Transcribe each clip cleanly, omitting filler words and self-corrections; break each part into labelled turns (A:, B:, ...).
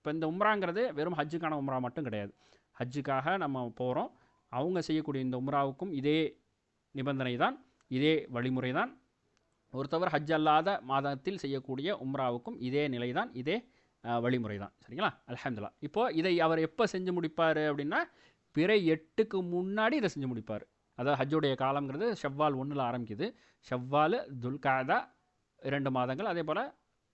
A: இப்போ இந்த உம்ராங்கிறது வெறும் ஹஜ்ஜுக்கான உம்ரா மட்டும் கிடையாது. ஹஜ்ஜுக்காக நம்ம போகிறோம், அவங்க செய்யக்கூடிய இந்த உம்ராவுக்கும் இதே நிபந்தனை தான், இதே வழிமுறை தான். ஒருத்தவர் ஹஜ் அல்லாத மாதத்தில் செய்யக்கூடிய உம்ராவுக்கும் இதே நிலை தான், இதே வழிமுறை தான். சரிங்களா? அல்ஹம்துலில்லாஹ். இப்போது இதை அவர் எப்போ செஞ்சு முடிப்பார் அப்படின்னா, பிறை 8க்கு முன்னாடி இதை செஞ்சு முடிப்பார். அதாவது ஹஜ்ஜுடைய காலங்கிறது ஷவ்வால் 1ல் ஆரம்பிக்குது. ஷவ்வால், துல்காதா 2 மாதங்கள், அதே போல்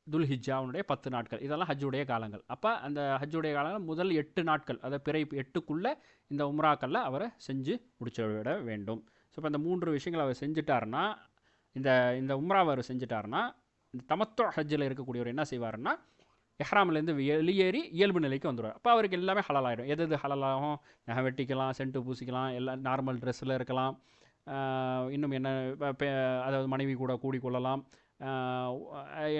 A: துல்ஹிஜ்ஜாவுடைய 10 நாட்கள், இதெல்லாம் ஹஜ்ஜுடைய காலங்கள். அப்போ அந்த ஹஜ்ஜுடைய காலங்கள் முதல் 8 நாட்கள், அதாவது பிறை 8க்குள்ளே இந்த உம்ராக்களில் அவரை செஞ்சு முடிச்சு விட வேண்டும். ஸோ இப்போ இந்த 3 விஷயங்கள் அவர் செஞ்சுட்டாருன்னா, இந்த இந்த உம்ராவை அவர் செஞ்சுட்டாருன்னா, இந்த தமத்து ஹஜ்ஜில் இருக்கக்கூடியவர் என்ன செய்வாருன்னா, எஹ்ராம்லேருந்து வெளியேறி இயல்பு நிலைக்கு வந்துடுவார். அப்போ அவருக்கு எல்லாமே ஹலால் ஆகிடும். எது எது ஹலாலாகும், நகை வெட்டிக்கலாம், சென்ட்டு பூசிக்கலாம், எல்லாம் நார்மல் ட்ரெஸ்ஸில் இருக்கலாம், இன்னும் என்ன, அதாவது மனைவி கூட கூடிக்கொள்ளலாம்,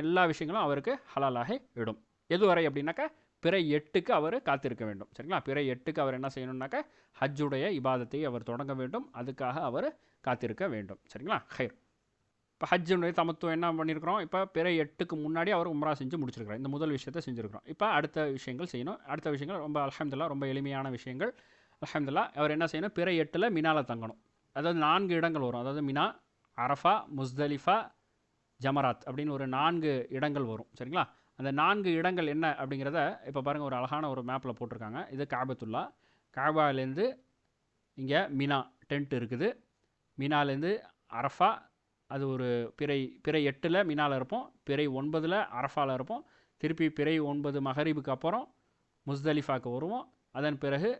A: எல்லா விஷயங்களும் அவருக்கு ஹலாலாகி விடும். எதுவரை அப்படின்னாக்கா பிறை 8க்கு அவர் காத்திருக்க வேண்டும். சரிங்களா? பிறை 8க்கு அவர் என்ன செய்யணும்னாக்கா ஹஜ்ஜுடைய இபாதத்தை அவர் தொடங்க வேண்டும், அதுக்காக அவர் காத்திருக்க வேண்டும். சரிங்களா? ஹைர். இப்போ ஹஜ்ஜுடைய தமத்துவம் என்ன பண்ணியிருக்கிறோம், இப்போ பிறை 8க்கு முன்னாடி அவர் உம்ரா செஞ்சு முடிச்சிருக்கிறார். இந்த முதல் விஷயத்தை செஞ்சுருக்கிறோம். இப்போ அடுத்த விஷயங்கள் செய்யணும். அடுத்த விஷயங்கள் ரொம்ப அல்ஹம்துலில்லாஹ் ரொம்ப எளிமையான விஷயங்கள். அல்ஹம்துலில்லாஹ் அவர் என்ன செய்யணும், பிறை 8ல் மினாவில் தங்கணும். அதாவது 4 இடங்கள் வரும். அதாவது மினா, அரஃபா, முஸ்தலிஃபா, ஜமராத் அப்படின்னு ஒரு 4 இடங்கள் வரும். சரிங்களா? அந்த 4 இடங்கள் என்ன அப்படிங்கிறத இப்போ பாருங்கள், ஒரு அழகான ஒரு மேப்பில் போட்டிருக்காங்க. இது காபத்துல்லா. காபாலேருந்து இங்கே மினா டென்ட் இருக்குது. மினாலேருந்து அரஃபா, அது ஒரு பிறை 8ல் மினாவில் இருப்போம், பிறை 9ல் அரஃபாவில் இருப்போம், திருப்பி பிறை 9 மகரிபுக்கு அப்புறம் முஸ்தலிஃபாவுக்கு வருவோம். அதன் பிறகு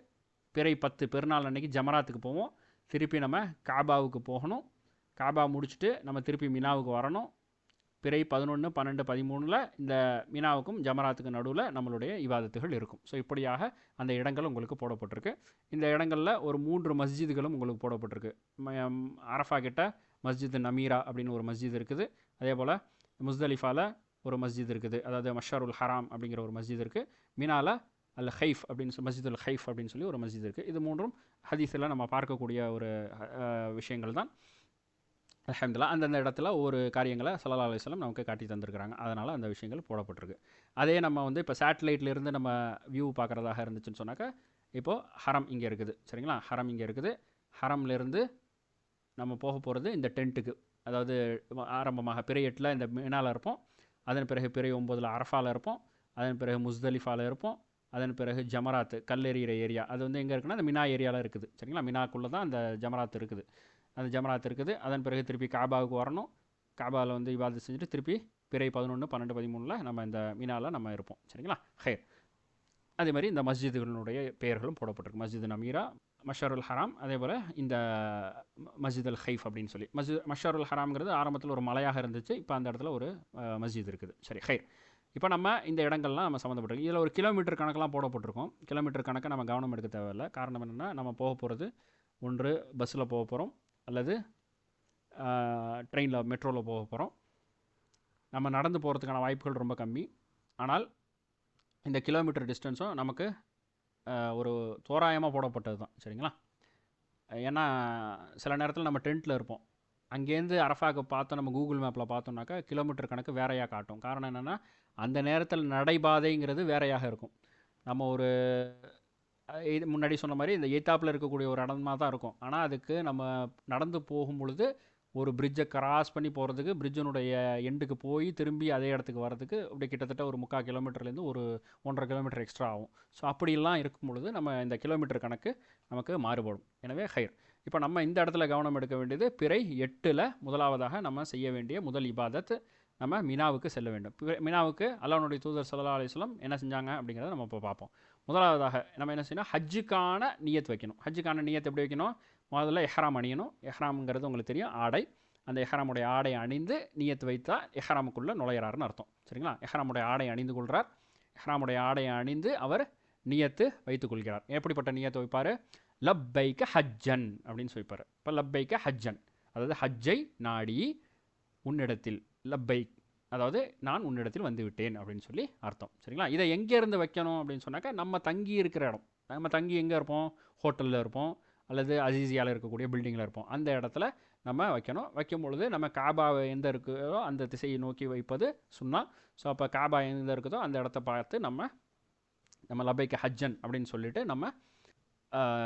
A: பிறை 10 பெருநாள் அன்னைக்கு ஜமராத்துக்கு போவோம். திருப்பி நம்ம காபாவுக்கு போகணும். காபா முடிச்சுட்டு நம்ம திருப்பி மினாவுக்கு வரணும். பிறை 11, 12, 13ல் இந்த மினாவுக்கும் ஜமராத்துக்கும் நடுவில் நம்மளுடைய இபாதத்துகள் இருக்கும். ஸோ இப்படியாக அந்த இடங்கள் உங்களுக்கு போடப்பட்டிருக்கு. இந்த இடங்களில் ஒரு 3 மஸ்ஜிதுகளும் உங்களுக்கு போடப்பட்டிருக்கு. அரஃபா கிட்ட மஸ்ஜித் நமீரா அப்படின்னு ஒரு மஸ்ஜித் இருக்குது. அதே போல் முஸ்தலிஃபாவில் ஒரு மஸ்ஜித் இருக்குது, அதாவது மஷருல் ஹராம் அப்படிங்கிற ஒரு மஸ்ஜித் இருக்குது. மினாவில் அல் ஹைஃப் அப்படின்னு மஸ்ஜித் அல் ஹைஃப் அப்படின்னு சொல்லி ஒரு மஸ்ஜித் இருக்குது. இது 3ம் ஹதீஸில் நம்ம பார்க்கக்கூடிய ஒரு விஷயங்கள் தான். அல்ஹம்துலில்லாஹ் அந்தந்த இடத்துல ஒரு காரியங்களை ஸல்லல்லாஹு அலைஹி வஸல்லம் நமக்கு காட்டி தந்திருக்கிறாங்க. அதனால் அந்த விஷயங்கள் போடப்பட்டிருக்கு. அதே நம்ம வந்து இப்போ சேட்டலைட்லேருந்து நம்ம வியூ பார்க்குறதாக இருந்துச்சுன்னு சொன்னாக்கா, இப்போது ஹரம் இங்கே இருக்குது. சரிங்களா? ஹரம் இங்கே இருக்குது. ஹரம்லேருந்து நம்ம போக போகிறது இந்த டென்ட்டுக்கு, அதாவது ஆரம்பமாக பிறை 8ல் இந்த மினாவில் இருப்போம். அதன் பிறகு பிறை 9ல் அரஃபாவில் இருப்போம். அதன் பிறகு முஸ்தலிஃபாவில் இருப்போம். அதன் பிறகு ஜமராத்து கல்லெறிகிற ஏரியா, அது வந்து எங்கே இருக்குன்னா அந்த மினா ஏரியாவில் இருக்குது. சரிங்களா? மினாக்குள்ளே தான் அந்த ஜமராத் இருக்குது. அந்த ஜமராத் இருக்குது. அதன் பிறகு திருப்பி காபாவுக்கு வரணும். காபாவில் வந்து இபாதத் செஞ்சுட்டு திருப்பி பிறை 11, 12, 13ல் நம்ம இந்த மினாவில் நம்ம இருப்போம். சரிங்களா? ஹைர். அதே மாதிரி இந்த மஸ்ஜிதுகளுடைய பெயர்களும் போடப்பட்டிருக்கு. மஸ்ஜித் நமீரா, மஷருல் ஹராம், அதே போல் இந்த மஸ்ஜித் அல் ஹைஃப் அப்படின்னு சொல்லி. மஷருல் ஹராம்ங்கிறது ஆரம்பத்தில் ஒரு மலையாக இருந்துச்சு. இப்போ அந்த இடத்துல ஒரு மஸ்ஜித் இருக்குது. சரி, ஹைர். இப்போ நம்ம இந்த இடங்கள்லாம் நம்ம சம்மந்தப்பட்டிருக்கு. இதில் ஒரு கிலோமீட்டர் கணக்கெலாம் போடப்பட்டிருக்கோம். கிலோமீட்டர் கணக்கை நம்ம கவனம் எடுக்க தேவையில்லை. காரணம் என்னென்னா, நம்ம போக போகிறது ஒன்று பஸ்ஸில் போக போகிறோம், அல்லது ட்ரெயினில் மெட்ரோவில் போக போகிறோம். நம்ம நடந்து போகிறதுக்கான வாய்ப்புகள் ரொம்ப கம்மி. ஆனால் இந்த கிலோமீட்டர் டிஸ்டன்ஸும் நமக்கு ஒரு தோராயமாக போடப்பட்டது தான். சரிங்களா? ஏன்னா சில நேரத்தில் நம்ம டென்ட்டில் இருப்போம். அங்கேருந்து அரஃபாவுக்கு பார்த்தோம், நம்ம கூகுள் மேப்பில் பார்த்தோம்னாக்கா கிலோமீட்டர் கணக்கு வேறையாக காட்டும். காரணம் என்னென்னா, அந்த நேரத்தில் நடைபாதைங்கிறது வேறையாக இருக்கும். நம்ம ஒரு இது முன்னாடி சொன்ன மாதிரி இந்த எய்த்தாப்பில் இருக்கக்கூடிய ஒரு இடமா தான் இருக்கும். ஆனால் அதுக்கு நம்ம நடந்து போகும் பொழுது ஒரு பிரிட்ஜை கிராஸ் பண்ணி போகிறதுக்கு, பிரிட்ஜினுடைய எண்டுக்கு போய் திரும்பி அதே இடத்துக்கு வர்றதுக்கு அப்படி கிட்டத்தட்ட ஒரு 3/4 கிலோமீட்டர்லேருந்து ஒரு 1.5 கிலோமீட்டர் எக்ஸ்ட்ரா ஆகும். ஸோ அப்படிலாம் இருக்கும் பொழுது நம்ம இந்த கிலோமீட்டர் கணக்கு நமக்கு மாறுபடும். எனவே ஹைர். இப்போ நம்ம இந்த இடத்துல கவனம் எடுக்க வேண்டியது, பிறை 8ல் முதலாவதாக நம்ம செய்ய வேண்டிய முதல் இபாதத், நம்ம மினாவுக்கு செல்ல வேண்டும். மினாவுக்கு அல்லாஹ்வுடைய தூதர் ஸல்லல்லாஹு அலைஹி வஸல்லம் என்ன செஞ்சாங்க அப்படிங்கிறத நம்ம இப்போ பார்ப்போம். முதலாவதாக நம்ம என்ன செய்யணும், ஹஜ்ஜுக்கான நியத் வைக்கணும். ஹஜ்ஜுக்கான நியத் எப்படி வைக்கணும்? முதல்ல எஹ்ராம் அணியணும். எஹ்ராம்ங்கிறது உங்களுக்கு தெரியும், ஆடை. அந்த எஹ்ராமுடைய ஆடை அணிந்து நியத் வைத்தால் எஹ்ராமுக்குள்ளே நுழையிறாருன்னு அர்த்தம். சரிங்களா? எஹ்ராமுடைய ஆடை அணிந்து கொள்கிறார். எஹ்ராமுடைய ஆடையை அணிந்து அவர் நியத்து வைத்துக் கொள்கிறார். எப்படிப்பட்ட நியத்தை வைப்பார்? லப்பைக்க ஹஜ்ஜன் அப்படின்னு சொல்லிப்பார். இப்போ லப்பைக்க ஹஜ்ஜன், அதாவது ஹஜ்ஜை நாடி உன்னிடத்தில், லப்பைக் அதாவது நான் உன்னிடத்தில் வந்து விட்டேன் அப்படின்னு சொல்லி அர்த்தம். சரிங்களா? இதை எங்கேருந்து வைக்கணும் அப்படின்னு சொன்னாக்கா, நம்ம தங்கி இருக்கிற இடம். நம்ம தங்கி எங்கே இருப்போம்? ஹோட்டலில் இருப்போம், அல்லது அசீசியாவில் இருக்கக்கூடிய பில்டிங்கில் இருப்போம். அந்த இடத்துல நம்ம வைக்கணும். வைக்கும் பொழுது நம்ம காபாவை எந்த இருக்குதோ அந்த திசையை நோக்கி வைப்பது சுன்னா. ஸோ அப்போ காபா எந்த இருக்குதோ அந்த இடத்த பார்த்து நம்ம நம்ம லப்பைக்க ஹஜ்ஜன் அப்படின்னு சொல்லிட்டு நம்ம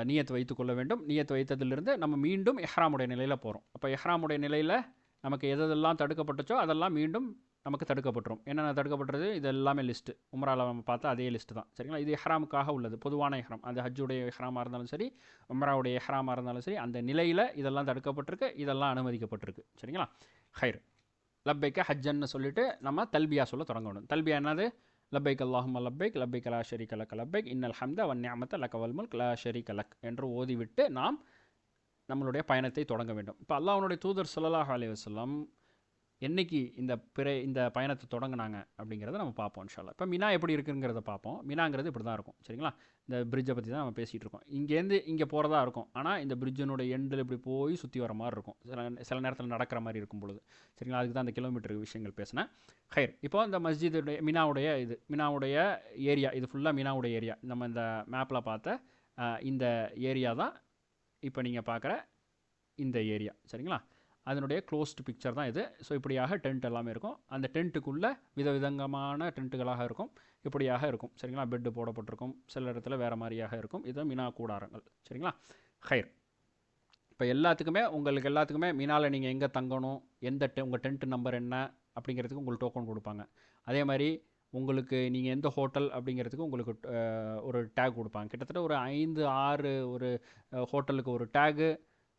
A: நியத் வைத்து கொள்ள வேண்டும். நியத் வைத்ததிலிருந்து நம்ம மீண்டும் இஹ்ராமுடைய நிலையில் போகிறோம். அப்போ இஹ்ராமுடைய நிலையில் நமக்கு எதெல்லாம் தடுக்கப்பட்டுச்சோ அதெல்லாம் மீண்டும் நமக்கு தடுக்கப்பட்டுரும். என்னென்ன தடுக்கப்பட்டுறது இது எல்லாமே லிஸ்ட்டு உம்ராவில் நம்ம பார்த்தா அதே லிஸ்ட்டு தான். சரிங்களா? இது இஹ்ராமுக்காக உள்ளது, பொதுவான இஹ்ராம். அது ஹஜ்ஜுடைய இஹ்ராமாக இருந்தாலும் சரி, உம்ராவுடைய இஹ்ராமாக இருந்தாலும் சரி, அந்த நிலையில் இதெல்லாம் தடுக்கப்பட்டிருக்கு, இதெல்லாம் அனுமதிக்கப்பட்டிருக்கு. சரிங்களா? ஹைர். லப்பைக்க ஹஜ்ஜன்னு சொல்லிட்டு நம்ம தல்பியா சொல்ல தொடங்கணும். தல்பியா என்னது? லப்பைக் அல்லாஹும்ம லப்பைக் லப்பைக் லா ஷரீக லக் லப்பைக் இன்னல் ஹம்த வன் நிஅமத லக வல் முல்க் லா ஷரீக லக் என்று ஓதிவிட்டு நாம் நம்மளுடைய பயணத்தை தொடங்க வேண்டும். இப்போ அல்லாஹ்வுடைய தூதர் ஸல்லல்லாஹு அலைஹி வஸல்லம் என்னைக்கு இந்த பயணத்தை தொடங்கினாங்க அப்படிங்கிறத நம்ம பார்ப்போம் இன்ஷா அல்லாஹ். இப்போ மினா எப்படி இருக்குங்கிறத பார்ப்போம். மினாங்கிறது இப்படி தான் இருக்கும். சரிங்களா? இந்த பிரிட்ஜை பற்றி தான் நம்ம பேசிகிட்டு இருக்கோம். இங்கேருந்து இங்கே போகிறதா இருக்கும். ஆனால் இந்த பிரிட்ஜினுடைய எண்டில் இப்படி போய் சுற்றி வர மாதிரி இருக்கும். சில நேரத்தில் நடக்கிற மாதிரி இருக்கும் பொழுது. சரிங்களா? அதுக்கு தான் அந்த கிலோமீட்டர் விஷயங்கள் பேசினேன். ஹைர். இப்போ இந்த மஸ்ஜிதுடைய மினாவுடைய ஏரியா, இது ஃபுல்லாக மினாவுடைய ஏரியா. நம்ம இந்த மேப்பில் பார்த்த இந்த ஏரியா தான் இப்போ நீங்கள் பார்க்குற இந்த ஏரியா. சரிங்களா? அதனுடைய க்ளோஸ்டு பிக்சர் தான் இது. ஸோ இப்படியாக டென்ட் எல்லாமே இருக்கும். அந்த டென்ட்டுக்குள்ளே விதவிதமான டென்ட்டுகளாக இருக்கும். இப்படியாக இருக்கும். சரிங்களா? பெட்டு போடப்பட்டிருக்கும். சில இடத்துல வேறு மாதிரியாக இருக்கும். இது மினா கூடாரங்கள். சரிங்களா? ஹைர். இப்போ உங்களுக்கு எல்லாத்துக்குமே மினாவில் நீங்கள் எங்கே தங்கணும், உங்கள் டென்ட் நம்பர் என்ன அப்படிங்கிறதுக்கு உங்களுக்கு டோக்கன் கொடுப்பாங்க. அதே மாதிரி உங்களுக்கு நீங்கள் எந்த ஹோட்டல் அப்படிங்கிறதுக்கு உங்களுக்கு ஒரு டேக் கொடுப்பாங்க. கிட்டத்தட்ட ஒரு 5-6 ஒரு ஹோட்டலுக்கு ஒரு டேகு,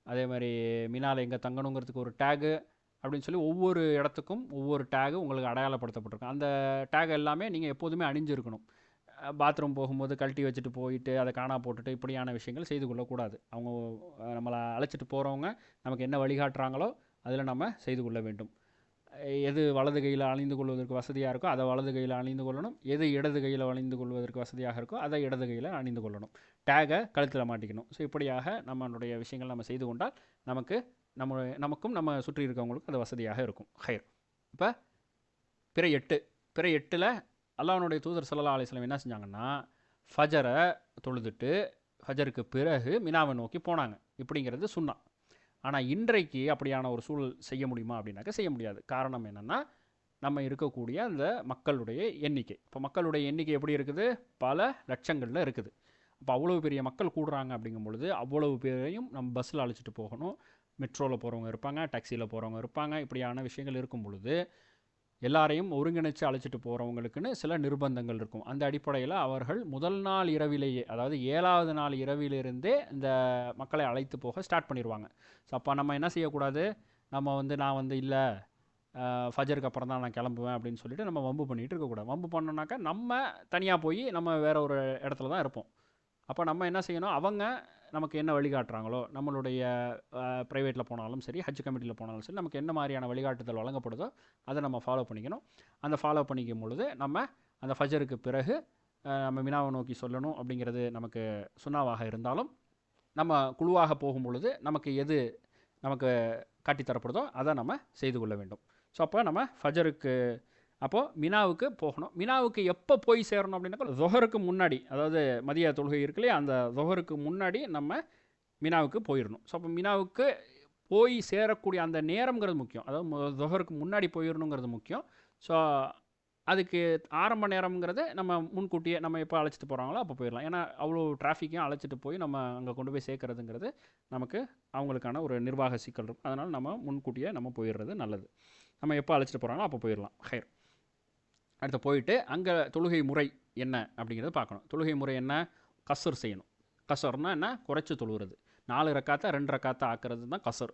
A: அதே மாதிரி மினாவில் எங்கே தங்கணுங்கிறதுக்கு ஒரு டேகு அப்படின்னு சொல்லி ஒவ்வொரு இடத்துக்கும் ஒவ்வொரு டேகு உங்களுக்கு அடையாளப்படுத்தப்பட்டிருக்கும். அந்த டேக் எல்லாமே நீங்கள் எப்போதுமே அணிஞ்சிருக்கணும். பாத்ரூம் போகும்போது கழட்டி வச்சுட்டு போயிட்டு அதை காணா போட்டுட்டு இப்படியான விஷயங்கள் செய்து கொள்ளக்கூடாது. அவங்க நம்மளை அழைச்சிட்டு போகிறவங்க நமக்கு என்ன வழிகாட்டுறாங்களோ அதில் நம்ம செய்து கொள்ள வேண்டும். எது வலது கையில் அணிந்து கொள்வதற்கு வசதியாக இருக்கோ அதை வலது கையில் அணிந்து கொள்ளணும். எது இடது கையில் அணிந்து கொள்வதற்கு வசதியாக இருக்கோ அதை இடது கையில் அணிந்து கொள்ளணும். டேகை கழுத்தில் மாட்டிக்கணும். ஸோ இப்படியாக நம்மளுடைய விஷயங்கள் நம்ம செய்து கொண்டால் நமக்கும் நம்ம சுற்றி இருக்கவங்களுக்கும் அது வசதியாக இருக்கும். ஹைர். இப்போ பிறை 8 அல்லாஹ்வுடைய தூதர் ஸல்லல்லாஹு அலைஹி வஸல்லம் என்ன செஞ்சாங்கன்னா, ஃபஜரை தொழுதுட்டு ஃபஜருக்கு பிறகு மினாவை நோக்கி போனாங்க. இப்படிங்கிறது சுன்னா. ஆனால் இன்றைக்கு அப்படியான ஒரு சூழல் செய்ய முடியுமா அப்படின்னாக்க செய்ய முடியாது. காரணம் என்னென்னா, நம்ம இருக்கக்கூடிய அந்த மக்களுடைய எண்ணிக்கை. இப்போ மக்களுடைய எண்ணிக்கை எப்படி இருக்குது? பல லட்சங்களில் இருக்குது. அப்போ அவ்வளவு பெரிய மக்கள் கூடுறாங்க அப்படிங்கும் பொழுது அவ்வளவு பேரையும் நம்ம பஸ்ஸில் அழைச்சிட்டு போகணும். மெட்ரோவில் போகிறவங்க இருப்பாங்க, டாக்ஸியில் போகிறவங்க இருப்பாங்க. இப்படியான விஷயங்கள் இருக்கும் பொழுது எல்லாரையும் ஒருங்கிணைச்சு அழைச்சிட்டு போகிறவங்களுக்குன்னு சில நிர்பந்தங்கள் இருக்கும். அந்த அடிப்படையில் அவர்கள் முதல் நாள் இரவிலேயே, அதாவது 7வது நாள் இரவிலிருந்தே இந்த மக்களை அழைத்து போக ஸ்டார்ட் பண்ணிடுவாங்க. ஸோ அப்போ நம்ம என்ன செய்யக்கூடாது? நான் இல்லை ஃபஜருக்கு அப்புறம் தான் நான் கிளம்புவேன் அப்படின்னு சொல்லிட்டு நம்ம வம்பு பண்ணிகிட்டு இருக்கக்கூடாது. வம்பு பண்ணோன்னாக்கா நம்ம தனியாக போய் நம்ம வேறு ஒரு இடத்துல தான் இருப்போம். அப்போ நம்ம என்ன செய்யணும்? அவங்க நமக்கு என்ன வழிகாட்டுறாங்களோ, நம்மளுடைய ப்ரைவேட்டில் போனாலும் சரி, ஹஜ் கமிட்டியில் போனாலும் சரி, நமக்கு என்ன மாதிரியான வழிகாட்டுதல் வழங்கப்படுதோ அதை நம்ம ஃபாலோ பண்ணிக்கணும். அந்த ஃபாலோ பண்ணிக்கும் பொழுது நம்ம அந்த ஃபஜருக்கு பிறகு நம்ம மினாவை நோக்கி சொல்லணும் அப்படிங்கிறது நமக்கு சுன்னாவாக இருந்தாலும், நம்ம குழுவாக போகும் பொழுது நமக்கு எது நமக்கு காட்டித்தரப்படுதோ அதை நம்ம செய்து கொள்ள வேண்டும். ஸோ அப்போ நம்ம ஃபஜருக்கு மினாவுக்கு போகணும். மினாவுக்கு எப்போ போய் சேரணும் அப்படின்னாக்கா ஸொஹருக்கு முன்னாடி, அதாவது மதிய தொழுகை இருக்கு இல்லையா, அந்த ஸொஹருக்கு முன்னாடி நம்ம மினாவுக்கு போயிடணும். ஸோ அப்போ மினாவுக்கு போய் சேரக்கூடிய அந்த நேரம்ங்கிறது முக்கியம். அதாவது ஸொஹருக்கு முன்னாடி போயிடணுங்கிறது முக்கியம். ஸோ அதுக்கு ஆரம்ப நேரம்ங்கிறது நம்ம முன்கூட்டியே நம்ம எப்போ அழைச்சிட்டு போகிறாங்களோ அப்போ போயிடலாம். ஏன்னா அவ்வளோ டிராஃபிக்கையும் அழைச்சிட்டு போய் நம்ம அங்கே கொண்டு போய் சேர்க்கறதுங்கிறது நமக்கு அவங்களுக்கான ஒரு நிர்வாக சிக்கல் இருக்கும். அதனால் நம்ம முன்கூட்டியே நம்ம போயிடுறது நல்லது. நம்ம எப்போ அழைச்சிட்டு போகிறாங்களோ அப்போ போயிடலாம். ஹைர். அடுத்து போயிட்டு அங்கே தொழுகை முறை என்ன அப்படிங்கிறத பார்க்கணும். தொழுகை முறை என்ன? கஸ்ர் செய்யணும். கஸ்ர்னால் என்ன? குறைச்சி தொழுகிறது. 4 ரக்காத்தை 2 ரக்காத்தை ஆக்கிறது தான் கஸ்ர்.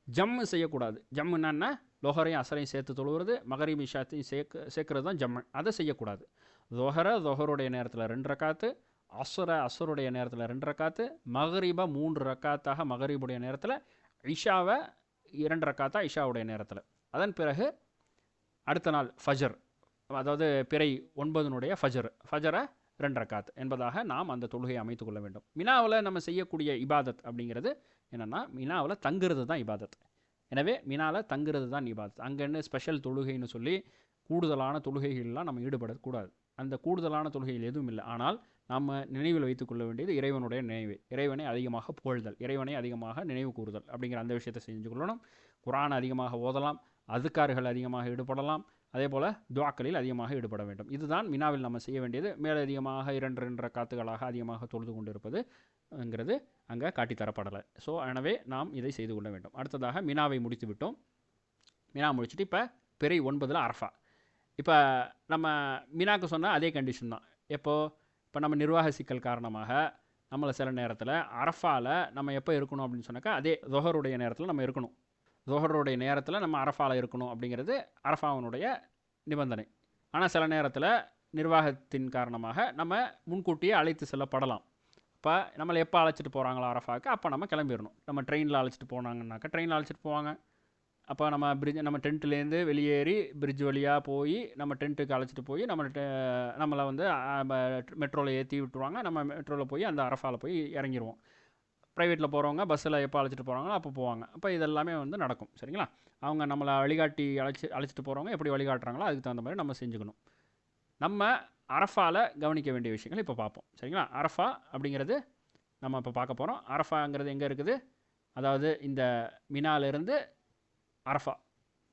A: ஜம்மு செய்யக்கூடாது. ஜம்முன்னா என்ன? லொஹரையும் அசரையும் சேர்த்து தொழுகிறது, மகரிப் இஷாத்தையும் சேர்க்கறது தான் ஜம்மு. அதை செய்யக்கூடாது. ஸொஹருடைய நேரத்தில் 2 ரக்காத்து, அஸ்ருடைய நேரத்தில் 2 ரக்காத்து, மகரிபா 3 ரக்காத்தாக மகரிபுடைய நேரத்தில், இஷாவை 2 ரக்காத்தா இஷாவுடைய நேரத்தில். அதன் பிறகு அடுத்த நாள் ஃபஜர், அதாவது பிறை 9னுடைய ஃபஜரை 2 ரக்காத் என்பதாக நாம் அந்த தொழுகையை அமைத்து கொள்ள வேண்டும். மினாவில் நம்ம செய்யக்கூடிய இபாதத் அப்படிங்கிறது என்னென்னா, மினாவில் தங்குறது தான் இபாதத். எனவே மினாவில் தங்குறது தான் இபாதத். அங்கே என்ன ஸ்பெஷல் தொழுகைன்னு சொல்லி கூடுதலான தொழுகைகள்லாம் நம்ம ஈடுபடக்கூடாது. அந்த கூடுதலான தொழுகைகள் எதுவும் இல்லை. ஆனால் நம்ம நினைவில் வைத்துக்கொள்ள வேண்டியது இறைவனுடைய நினைவு, இறைவனை அதிகமாக புகழ்தல், இறைவனை அதிகமாக நினைவு கூறுதல் அப்படிங்கிற அந்த விஷயத்தை செஞ்சு கொள்ளணும். குர்ஆன் அதிகமாக ஓதலாம், அதுக்கார்கள் அதிகமாக ஈடுபடலாம், அதே போல் துஆக்களில் அதிகமாக ஈடுபட வேண்டும். இதுதான் மினாவில் நம்ம செய்ய வேண்டியது. மேலதிகமாக 2 ரக்காத்துகளாக அதிகமாக தொழுது கொண்டிருப்பதுங்கிறது அங்கே காட்டித்தரப்படலை. ஸோ எனவே நாம் இதை செய்து கொள்ள வேண்டும். அடுத்ததாக மினாவை முடித்து விட்டோம். மினா முடிச்சுட்டு இப்போ பிறை 9 அரஃபா. இப்போ நம்ம மினாக்கு சொன்னால் அதே கண்டிஷன் தான். இப்போ நம்ம நிர்வாக சிக்கல் காரணமாக நம்மளை சில நேரத்தில் அரஃபாவில் நம்ம எப்போ இருக்கணும் அப்படின்னு சொன்னாக்கா அதே தொஹருடைய நேரத்தில் நம்ம இருக்கணும். தொஹருடைய நேரத்தில் நம்ம அரஃபாவில் இருக்கணும் அப்படிங்கிறது அரஃபாவினுடைய நிபந்தனை. ஆனால் சில நேரத்தில் நிர்வாகத்தின் காரணமாக நம்ம முன்கூட்டியே அழைத்து செல்லப்படலாம். இப்போ நம்மளை எப்போ அழைச்சிட்டு போகிறாங்களோ அரஃபாவுக்கு அப்போ நம்ம கிளம்பிடணும். நம்ம ட்ரெயினில் அழைச்சிட்டு போனாங்கன்னாக்கா ட்ரெயினில் அழைச்சிட்டு போவாங்க. அப்போ நம்ம டென்ட்லேருந்து வெளியேறி பிரிட்ஜ் வழியாக போய் நம்ம டென்ட்டுக்கு அழைச்சிட்டு போய் நம்மளை வந்து மெட்ரோவில் ஏற்றி விட்டுருவாங்க. நம்ம மெட்ரோவில் போய் அந்த அரஃபாவில் போய் இறங்கிடுவோம். ப்ரைவேட்டில் போகிறவங்க பஸ்ஸில் எப்போ அழைச்சிட்டு போகிறாங்களோ அப்போ போவாங்க. அப்போ இதெல்லாமே வந்து நடக்கும். சரிங்களா? அவங்க நம்மளை வழிகாட்டி அழைச்சிட்டு போகிறவங்க எப்படி வழிகாட்டுறாங்களோ அதுக்கு தகுந்த மாதிரி நம்ம செஞ்சுக்கணும். நம்ம அரஃபாவில் கவனிக்க வேண்டிய விஷயங்கள் இப்போ பார்ப்போம். சரிங்களா? அரஃபா அப்படிங்கிறது நம்ம இப்போ பார்க்க போகிறோம். அரஃபாங்கிறது எங்கே இருக்குது? அதாவது இந்த மினாவிலிருந்து அரஃபா,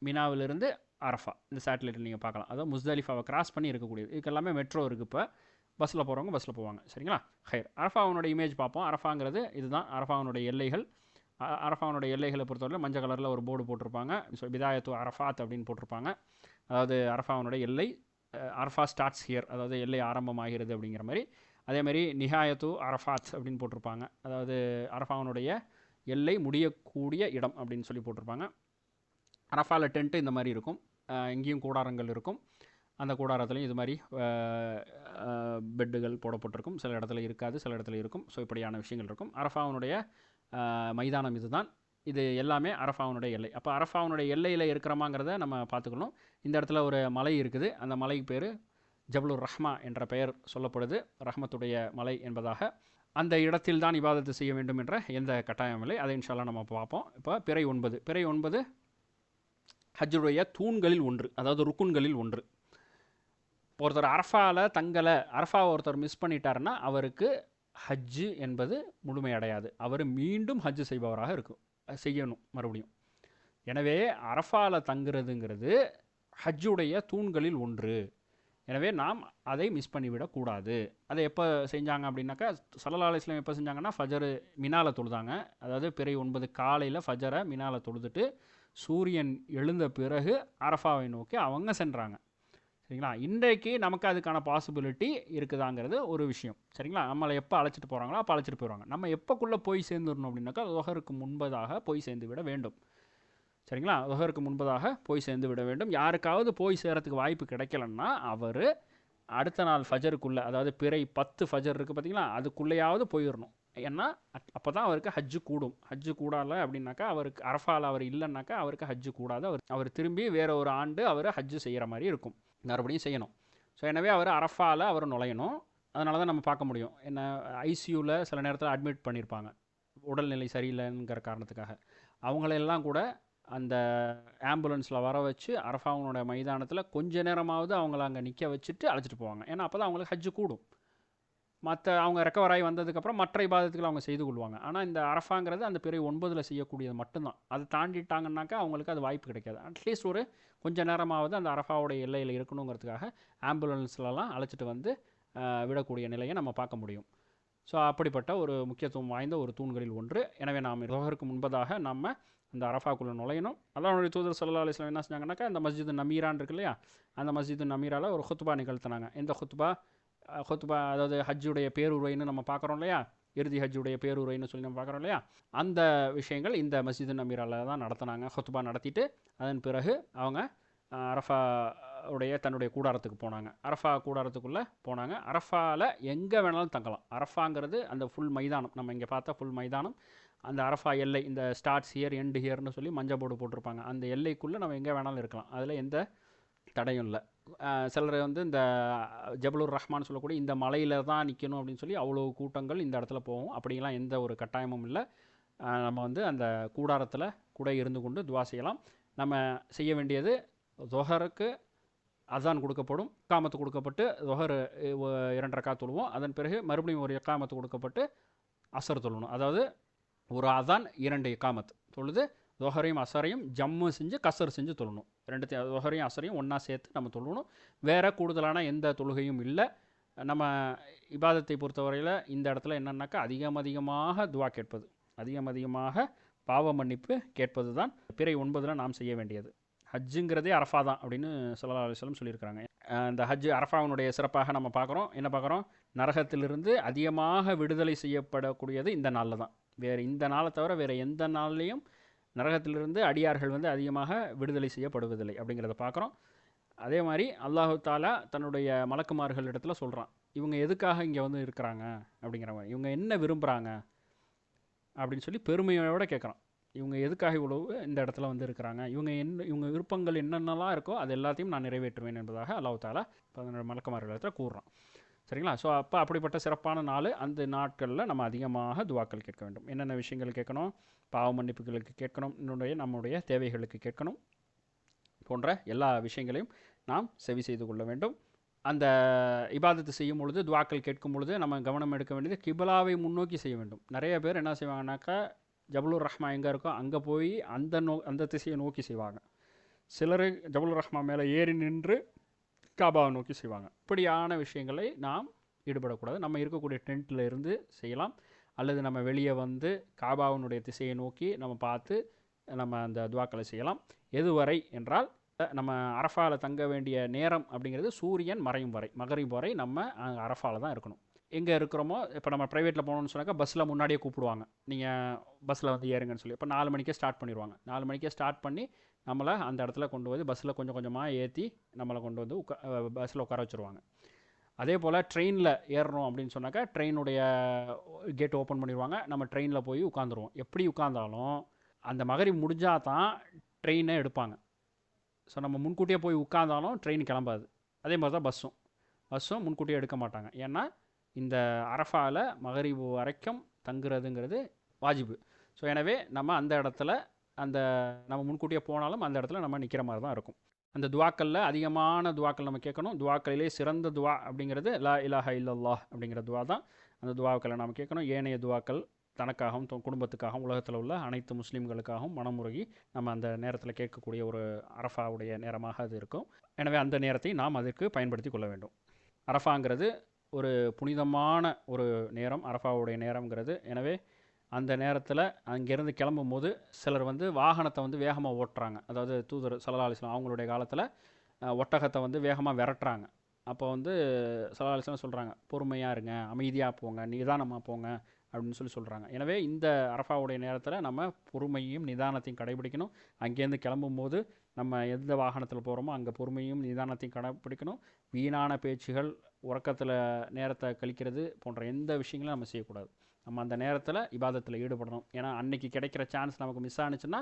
A: மினாவிலிருந்து அரஃபா இந்த சேட்டலைட்டில் நீங்கள் பார்க்கலாம். அதாவது முஸ்தலிஃபாவை கிராஸ் பண்ணி இருக்கக்கூடியது. இதுக்கு எல்லாமே மெட்ரோ இருக்குது. இப்போ பஸ்ஸில் போகிறவங்க பஸ்ஸில் போவாங்க. சரிங்களா? ஹைர் அரஃபாவுனுடைய இமேஜ் பார்ப்போம். அரஃபாங்கிறது இதுதான் அரஃபாவுனுடைய எல்லைகள். அரஃபாவுனுடைய எல்லைகளை பொறுத்தவரை மஞ்சள் கலரில் ஒரு போர்டு போட்டிருப்பாங்க. ஸோ பிதாயத்து அரஃபாத் அப்படின்னு போட்டிருப்பாங்க. அதாவது அரஃபாவுனுடைய எல்லை, அரஃபா ஸ்டார்ட்ஸ் ஹியர், அதாவது எல்லை ஆரம்பமாகிறது அப்படிங்கிற மாதிரி. அதேமாதிரி நிஹாயத்து அரஃபாத் அப்படின்னு போட்டிருப்பாங்க. அதாவது அரஃபாவுனுடைய எல்லை முடியக்கூடிய இடம் அப்படின்னு சொல்லி போட்டிருப்பாங்க. அரஃபாவில் டென்ட்டு இந்த மாதிரி இருக்கும். எங்கேயும் கூடாரங்கள் இருக்கும். அந்த கூடாரத்துலையும் இது மாதிரி பெட்டுகள் போடப்பட்டிருக்கும். சில இடத்துல இருக்காது, சில இடத்துல இருக்கும். ஸோ இப்படியான விஷயங்கள் இருக்கும். அரஃபாவுனுடைய மைதானம் இதுதான். இது எல்லாமே அரஃபாவுனுடைய எல்லை. அப்போ அரஃபாவுனுடைய எல்லையில் இருக்கிறோமாங்கிறத நம்ம பார்த்துக்கணும். இந்த இடத்துல ஒரு மலை இருக்குது. அந்த மலைக்கு பேர் ஜபலுர் ரஹ்மா என்ற பெயர் சொல்லப்படுது. ரஹ்மத்துடைய மலை என்பதாக. அந்த இடத்தில் தான் இபாதத்து செய்ய வேண்டும் என்ற எந்த கட்டாயம் இல்லை. அதை இன்ஷா அல்லாஹ் நம்ம பார்ப்போம். இப்போ பிறை 9 ஹஜ்ஜுடைய தூண்களில் ஒன்று, அதாவது ருக்குன்களில் ஒன்று. ஒருத்தர் அரஃபாவில் தங்கலை, அரஃபாவை ஒருத்தர் மிஸ் பண்ணிட்டாருன்னா அவருக்கு ஹஜ்ஜு என்பது முழுமையடையாது. அவர் மீண்டும் ஹஜ்ஜு செய்பவராக செய்யணும் மறுபடியும். எனவே அரஃபாவில் தங்குறதுங்கிறது ஹஜ்ஜுடைய தூண்களில் ஒன்று. எனவே நாம் அதை மிஸ் பண்ணிவிடக்கூடாது. அதை எப்போ செஞ்சாங்க அப்படின்னாக்கா ஸல்லல்லாஹு அலைஹி வஸல்லம் எப்போ செஞ்சாங்கன்னா ஃபஜர் மினாவில் தொழுதாங்க. அதாவது பிறை 9 காலையில் ஃபஜரை மினாவில் தொழுதுட்டு சூரியன் எழுந்த பிறகு அரஃபாவை நோக்கி அவங்க சென்றாங்க. சரிங்களா? இன்றைக்கு நமக்கு அதுக்கான பாசிபிலிட்டி இருக்குதாங்கிறது ஒரு விஷயம். சரிங்களா? நம்மளை எப்போ அழைச்சிட்டு போகிறாங்களோ அப்போ அழைச்சிட்டு போயிடுவாங்க. நம்ம எப்போக்குள்ளே போய் சேர்ந்துடணும் அப்படின்னாக்கா லுஹருக்கு முன்பதாக போய் சேர்ந்து விட வேண்டும். சரிங்களா? லுஹருக்கு முன்பதாக போய் சேர்ந்து விட வேண்டும். யாருக்காவது போய் சேரத்துக்கு வாய்ப்பு கிடைக்கலன்னா அவர் அடுத்த நாள் ஃபஜருக்குள்ளே, அதாவது பிறை 10 ஃபஜர் இருக்குது பார்த்தீங்களா, அதுக்குள்ளேயாவது போயிடணும். ஏன்னா அப்போ தான் அவருக்கு ஹஜ்ஜு கூடும். ஹஜ்ஜு கூடால அப்படின்னாக்கா அவருக்கு அரஃபாவில் அவர் இல்லைன்னாக்கா அவருக்கு ஹஜ்ஜு கூடாது. அவர் திரும்பி வேறு ஒரு ஆண்டு அவர் ஹஜ்ஜு செய்கிற மாதிரி இருக்கும். மறுபடியும் செய்யணும். ஸோ எனவே அவர் அரஃபாவில் அவர் நுழையணும். அதனால தான் நம்ம பார்க்க முடியும். என்ன ஐசியூவில் சில நேரத்தில் அட்மிட் பண்ணியிருப்பாங்க உடல்நிலை சரியில்லைங்கிற காரணத்துக்காக. அவங்களெல்லாம் கூட அந்த ஆம்புலன்ஸில் வர வச்சு அரஃபாவுனோட மைதானத்தில் கொஞ்ச நேரமாவது அவங்கள அங்கே நிற்க வச்சுட்டு அழைச்சிட்டு போவாங்க. ஏன்னா அப்போ தான் அவங்களுக்கு ஹஜ்ஜு கூடும். அவங்க ரெக்கவர் ஆகி வந்ததுக்கப்புறம் மற்ற இபாதத்துக்களை அவங்க செய்து கொள்வாங்க. ஆனால் இந்த அரஃபாங்கிறது அந்த பிறை 9 செய்யக்கூடியது மட்டும்தான். அதை தாண்டிட்டாங்கன்னாக்கா அவங்களுக்கு அது வாய்ப்பு கிடைக்காது. அட்லீஸ்ட் ஒரு கொஞ்சம் நேரமாவது அந்த அரஃபாவுடைய எல்லையில் இருக்கணுங்கிறதுக்காக ஆம்புலன்ஸ்லலாம் அழைச்சிட்டு வந்து விடக்கூடிய நிலையை நம்ம பார்க்க முடியும். ஸோ அப்படிப்பட்ட ஒரு முக்கியத்துவம் வாய்ந்த ஒரு தூண்களில் ஒன்று. எனவே நாம் லுஹருக்கு முன்பதாக நம்ம அந்த அரஃபாக்குள்ளே நுழையணும். அல்லாஹ்வுடைய தூதர் ஸல்லல்லாஹு அலைஹி வஸல்லம் என்ன செஞ்சாங்கன்னாக்கா இந்த மஸ்ஜிது நமீரான் இருக்கு இல்லையா, அந்த மஸ்ஜிது நமீராவில் ஒரு ஹுத்பா நிகழ்த்தினாங்க. எந்த ஹுத்பா? அதாவது ஹஜ்ஜுடைய பேருரைன்னு நம்ம பார்க்குறோம் இல்லையா, இறுதி ஹஜ்ஜுடைய பேருரைன்னு சொல்லி நம்ம பார்க்குறோம் இல்லையா, அந்த விஷயங்கள் இந்த மஸ்ஜிது நமீராவில் தான் நடத்தினாங்க. ஹுத்பா நடத்திட்டு அதன் பிறகு அவங்க அரஃபா தன்னுடைய கூடாரத்துக்கு போனாங்க. அரஃபா கூடாரத்துக்குள்ளே போனாங்க. அரஃபாவில் எங்கே வேணாலும் தங்கலாம். அரஃபாங்கிறது அந்த ஃபுல் மைதானம், நம்ம இங்கே பார்த்தா ஃபுல் மைதானம். அந்த அரஃபா எல்லை, இந்த ஸ்டார்ட்ஸ் ஹியர் எண்டு ஹியர்னு சொல்லி மஞ்சள் போர்டு போட்டிருப்பாங்க. அந்த எல்லைக்குள்ளே நம்ம எங்கே வேணாலும் இருக்கலாம். அதில் எந்த தடையும் இல்லை. சிலர் வந்து இந்த ஜபலுர் ரஹ்மான் சொல்லக்கூடிய இந்த மலையில் தான் நிற்கணும் அப்படின்னு சொல்லி அவ்வளோ கூட்டங்கள் இந்த இடத்துல போகும். அப்படிலாம் எந்த ஒரு கட்டாயமும் இல்லை. நம்ம வந்து அந்த கூடாரத்தில் கூட இருந்து கொண்டு துவா செய்யலாம். நம்ம செய்ய வேண்டியது லுஹருக்கு அசான் கொடுக்கப்படும், இக்காமத்து கொடுக்கப்பட்டு லுஹர் 2 ரக்காத் தொழுவோம். அதன் பிறகு மறுபடியும் ஒரு இக்காமத்து கொடுக்கப்பட்டு அசர் தொழணும். அதாவது ஒரு அசான் 2 இக்காமத் தொழுது தொஹரையும் அசரையும் ஜம்மு செஞ்சு கசர் செஞ்சு தொழணும். தொஹரையும் அசரையும் ஒன்றா சேர்த்து நம்ம தொழணும். வேறு கூடுதலான எந்த தொழுகையும் இல்லை. நம்ம இபாதத்தை பொறுத்தவரையில் இந்த இடத்துல என்னன்னாக்கா அதிகமாக துவா கேட்பது, அதிகமாக பாவ மன்னிப்பு கேட்பது தான் பிறை 9 நாம் செய்ய வேண்டியது. ஹஜ்ஜுங்கிறதே அரஃபா தான் அப்படின்னு ஸல்லல்லாஹு அலைஹி வஸல்லம் சொல்லியிருக்கிறாங்க. இந்த ஹஜ் அரஃபாவுடைய சிறப்பாக நம்ம பார்க்குறோம். என்ன பார்க்குறோம்? நரகத்திலிருந்து அதிகமாக விடுதலை செய்யப்படக்கூடியது இந்த நாளில் தான். வேறு இந்த நாளை தவிர வேறு எந்த நாள்லேயும் நரகத்திலிருந்து அடியார்கள் வந்து அதிகமாக விடுதலை செய்யப்படுவதில்லை அப்படிங்கிறத பார்க்குறோம். அதே மாதிரி அல்லாஹு தாலா தன்னுடைய மலக்குமார்கள் இடத்துல சொல்கிறான், இவங்க எதுக்காக இங்கே வந்து இருக்கிறாங்க அப்படிங்கிற மாதிரி, இவங்க என்ன விரும்புகிறாங்க அப்படின்னு சொல்லி பெருமையோடு கேட்குறான். இவங்க எதுக்காக இவ்வளவு இந்த இடத்துல வந்து இருக்கிறாங்க, இவங்க விருப்பங்கள் என்னென்னலாம் இருக்கோ அது எல்லாத்தையும் நான் நிறைவேற்றுவேன் என்பதாக அல்லாஹ் தாலா மலக்குமார்கள் இடத்துல கூறுறான். சரிங்களா? ஸோ அப்போ அப்படிப்பட்ட சிறப்பான நாள். அந்த நாட்களில் நம்ம அதிகமாக துவாக்கள் கேட்க வேண்டும். என்னென்ன விஷயங்கள் கேட்கணும்? பாவ மன்னிப்புகளுக்கு கேட்கணும், நம்முடைய தேவைகளுக்கு கேட்கணும், போன்ற எல்லா விஷயங்களையும் நாம் செவி செய்து கொள்ள வேண்டும். அந்த இபாதத்து செய்யும் பொழுது, துவாக்கள் கேட்கும் பொழுது நம்ம கவனம் எடுக்க வேண்டியது கிபிலாவை முன்னோக்கி செய்ய வேண்டும். நிறைய பேர் என்ன செய்வாங்கனாக்கா, ஜபலுர் ரஹ்மா எங்கே இருக்கோ அங்கே போய் அந்த திசையை நோக்கி செய்வாங்க. சிலர் ஜபலுர் ரஹ்மா மேலே ஏறி நின்று காபாவை நோக்கி செய்வாங்க. இப்படியான விஷயங்களை நாம் ஈடுபடக்கூடாது. நம்ம இருக்கக்கூடிய டென்ட்டில் இருந்து செய்யலாம், அல்லது நம்ம வெளியே வந்து காபாவினுடைய திசையை நோக்கி நம்ம பார்த்து நம்ம அந்த துவாக்களை செய்யலாம். எதுவரை என்றால், நம்ம அரஃபாவில் தங்க வேண்டிய நேரம் அப்படிங்கிறது சூரியன் மறையும் வரை, மகரிப் வரை நம்ம அரஃபாவில் தான் இருக்கணும். எங்கே இருக்கிறோமோ, இப்போ நம்ம ப்ரைவேட்டில் போகணுன்னு சொன்னாக்கா பஸ்ஸில் முன்னாடியே கூப்பிடுவாங்க, நீங்கள் பஸ்ஸில் வந்து ஏறுங்கன்னு சொல்லி. இப்போ 4 மணிக்கே ஸ்டார்ட் பண்ணிடுவாங்க. 4 மணிக்கே ஸ்டார்ட் பண்ணி நம்மளை அந்த இடத்துல கொண்டு வந்து பஸ்ஸில் கொஞ்சம் கொஞ்சமாக ஏற்றி நம்மளை கொண்டு வந்து பஸ்ஸில் உட்கார வச்சுருவாங்க. அதே போல் ட்ரெயினில் ஏறணும் அப்படின்னு சொன்னாக்கா ட்ரெயினுடைய கேட் ஓப்பன் பண்ணிடுவாங்க. நம்ம ட்ரெயினில் போய் உட்காந்துருவோம். எப்படி உட்காந்தாலும் அந்த மகரிப் முடிஞ்சால் தான் ட்ரெயினை எடுப்பாங்க. ஸோ நம்ம முன்கூட்டியே போய் உட்காந்தாலும் ட்ரெயின் கிளம்பாது. அதே மாதிரி தான் பஸ்ஸும் முன்கூட்டியே எடுக்க மாட்டாங்க. ஏன்னா இந்த அரஃபாவில் மகரிப் வரைக்கும் தங்குறதுங்கிறது வாஜிபு. ஸோ எனவே நம்ம அந்த இடத்துல நம்ம முன்கூட்டியே போனாலும் அந்த இடத்துல நம்ம நிற்கிற மாதிரி தான் இருக்கும். அந்த துவாக்களில் அதிகமான துவாக்கள் நம்ம கேட்கணும். துவாக்களிலே சிறந்த துவா அப்படிங்கிறது லா இலாஹ இல்லல்லாஹ் அப்படிங்கிற துவா தான். அந்த துவாக்களை நம்ம கேட்கணும். ஏனைய துவாக்கள் தனக்காகவும் குடும்பத்துக்காகவும் உலகத்தில் உள்ள அனைத்து முஸ்லீம்களுக்காகவும் மனமுருகி நம்ம அந்த நேரத்தில் கேட்கக்கூடிய ஒரு அரஃபாவுடைய நேரமாக அது இருக்கும். எனவே அந்த நேரத்தை நாம் அதற்கு பயன்படுத்தி கொள்ள வேண்டும். அரஃபாங்கிறது ஒரு புனிதமான ஒரு நேரம், அரஃபாவுடைய நேரங்கிறது. எனவே அந்த நேரத்தில் அங்கேருந்து கிளம்பும் போது சிலர் வந்து வாகனத்தை வந்து வேகமாக ஓட்டுறாங்க. அதாவது தூதர் ஸல்லல்லாஹு அலைஹி வஸல்லம் அவங்களுடைய காலத்தில் ஒட்டகத்தை வந்து வேகமாக விரட்டுறாங்க. அப்போ வந்து ஸல்லல்லாஹு அலைஹி வஸல்லம் சொல்கிறாங்க, பொறுமையாக இருங்க, அமைதியாக போங்க, நிதானமாக போங்க அப்படின்னு சொல்கிறாங்க. எனவே இந்த அரஃபாவுடைய நேரத்தில் நம்ம பொறுமையும் நிதானத்தையும் கடைபிடிக்கணும். அங்கேருந்து கிளம்பும் போது நம்ம எந்த வாகனத்தில் போகிறோமோ அங்கே பொறுமையும் நிதானத்தையும் கடைபிடிக்கணும். வீணான பேச்சுகள், உறக்கத்தில் நேரத்தை கழிக்கிறது போன்ற எந்த விஷயங்களும் நம்ம செய்யக்கூடாது. நம்ம அந்த நேரத்தில் இபாதத்தில் ஈடுபடணும். ஏன்னா அன்னைக்கு கிடைக்கிற சான்ஸ் நமக்கு மிஸ் ஆனிச்சுன்னா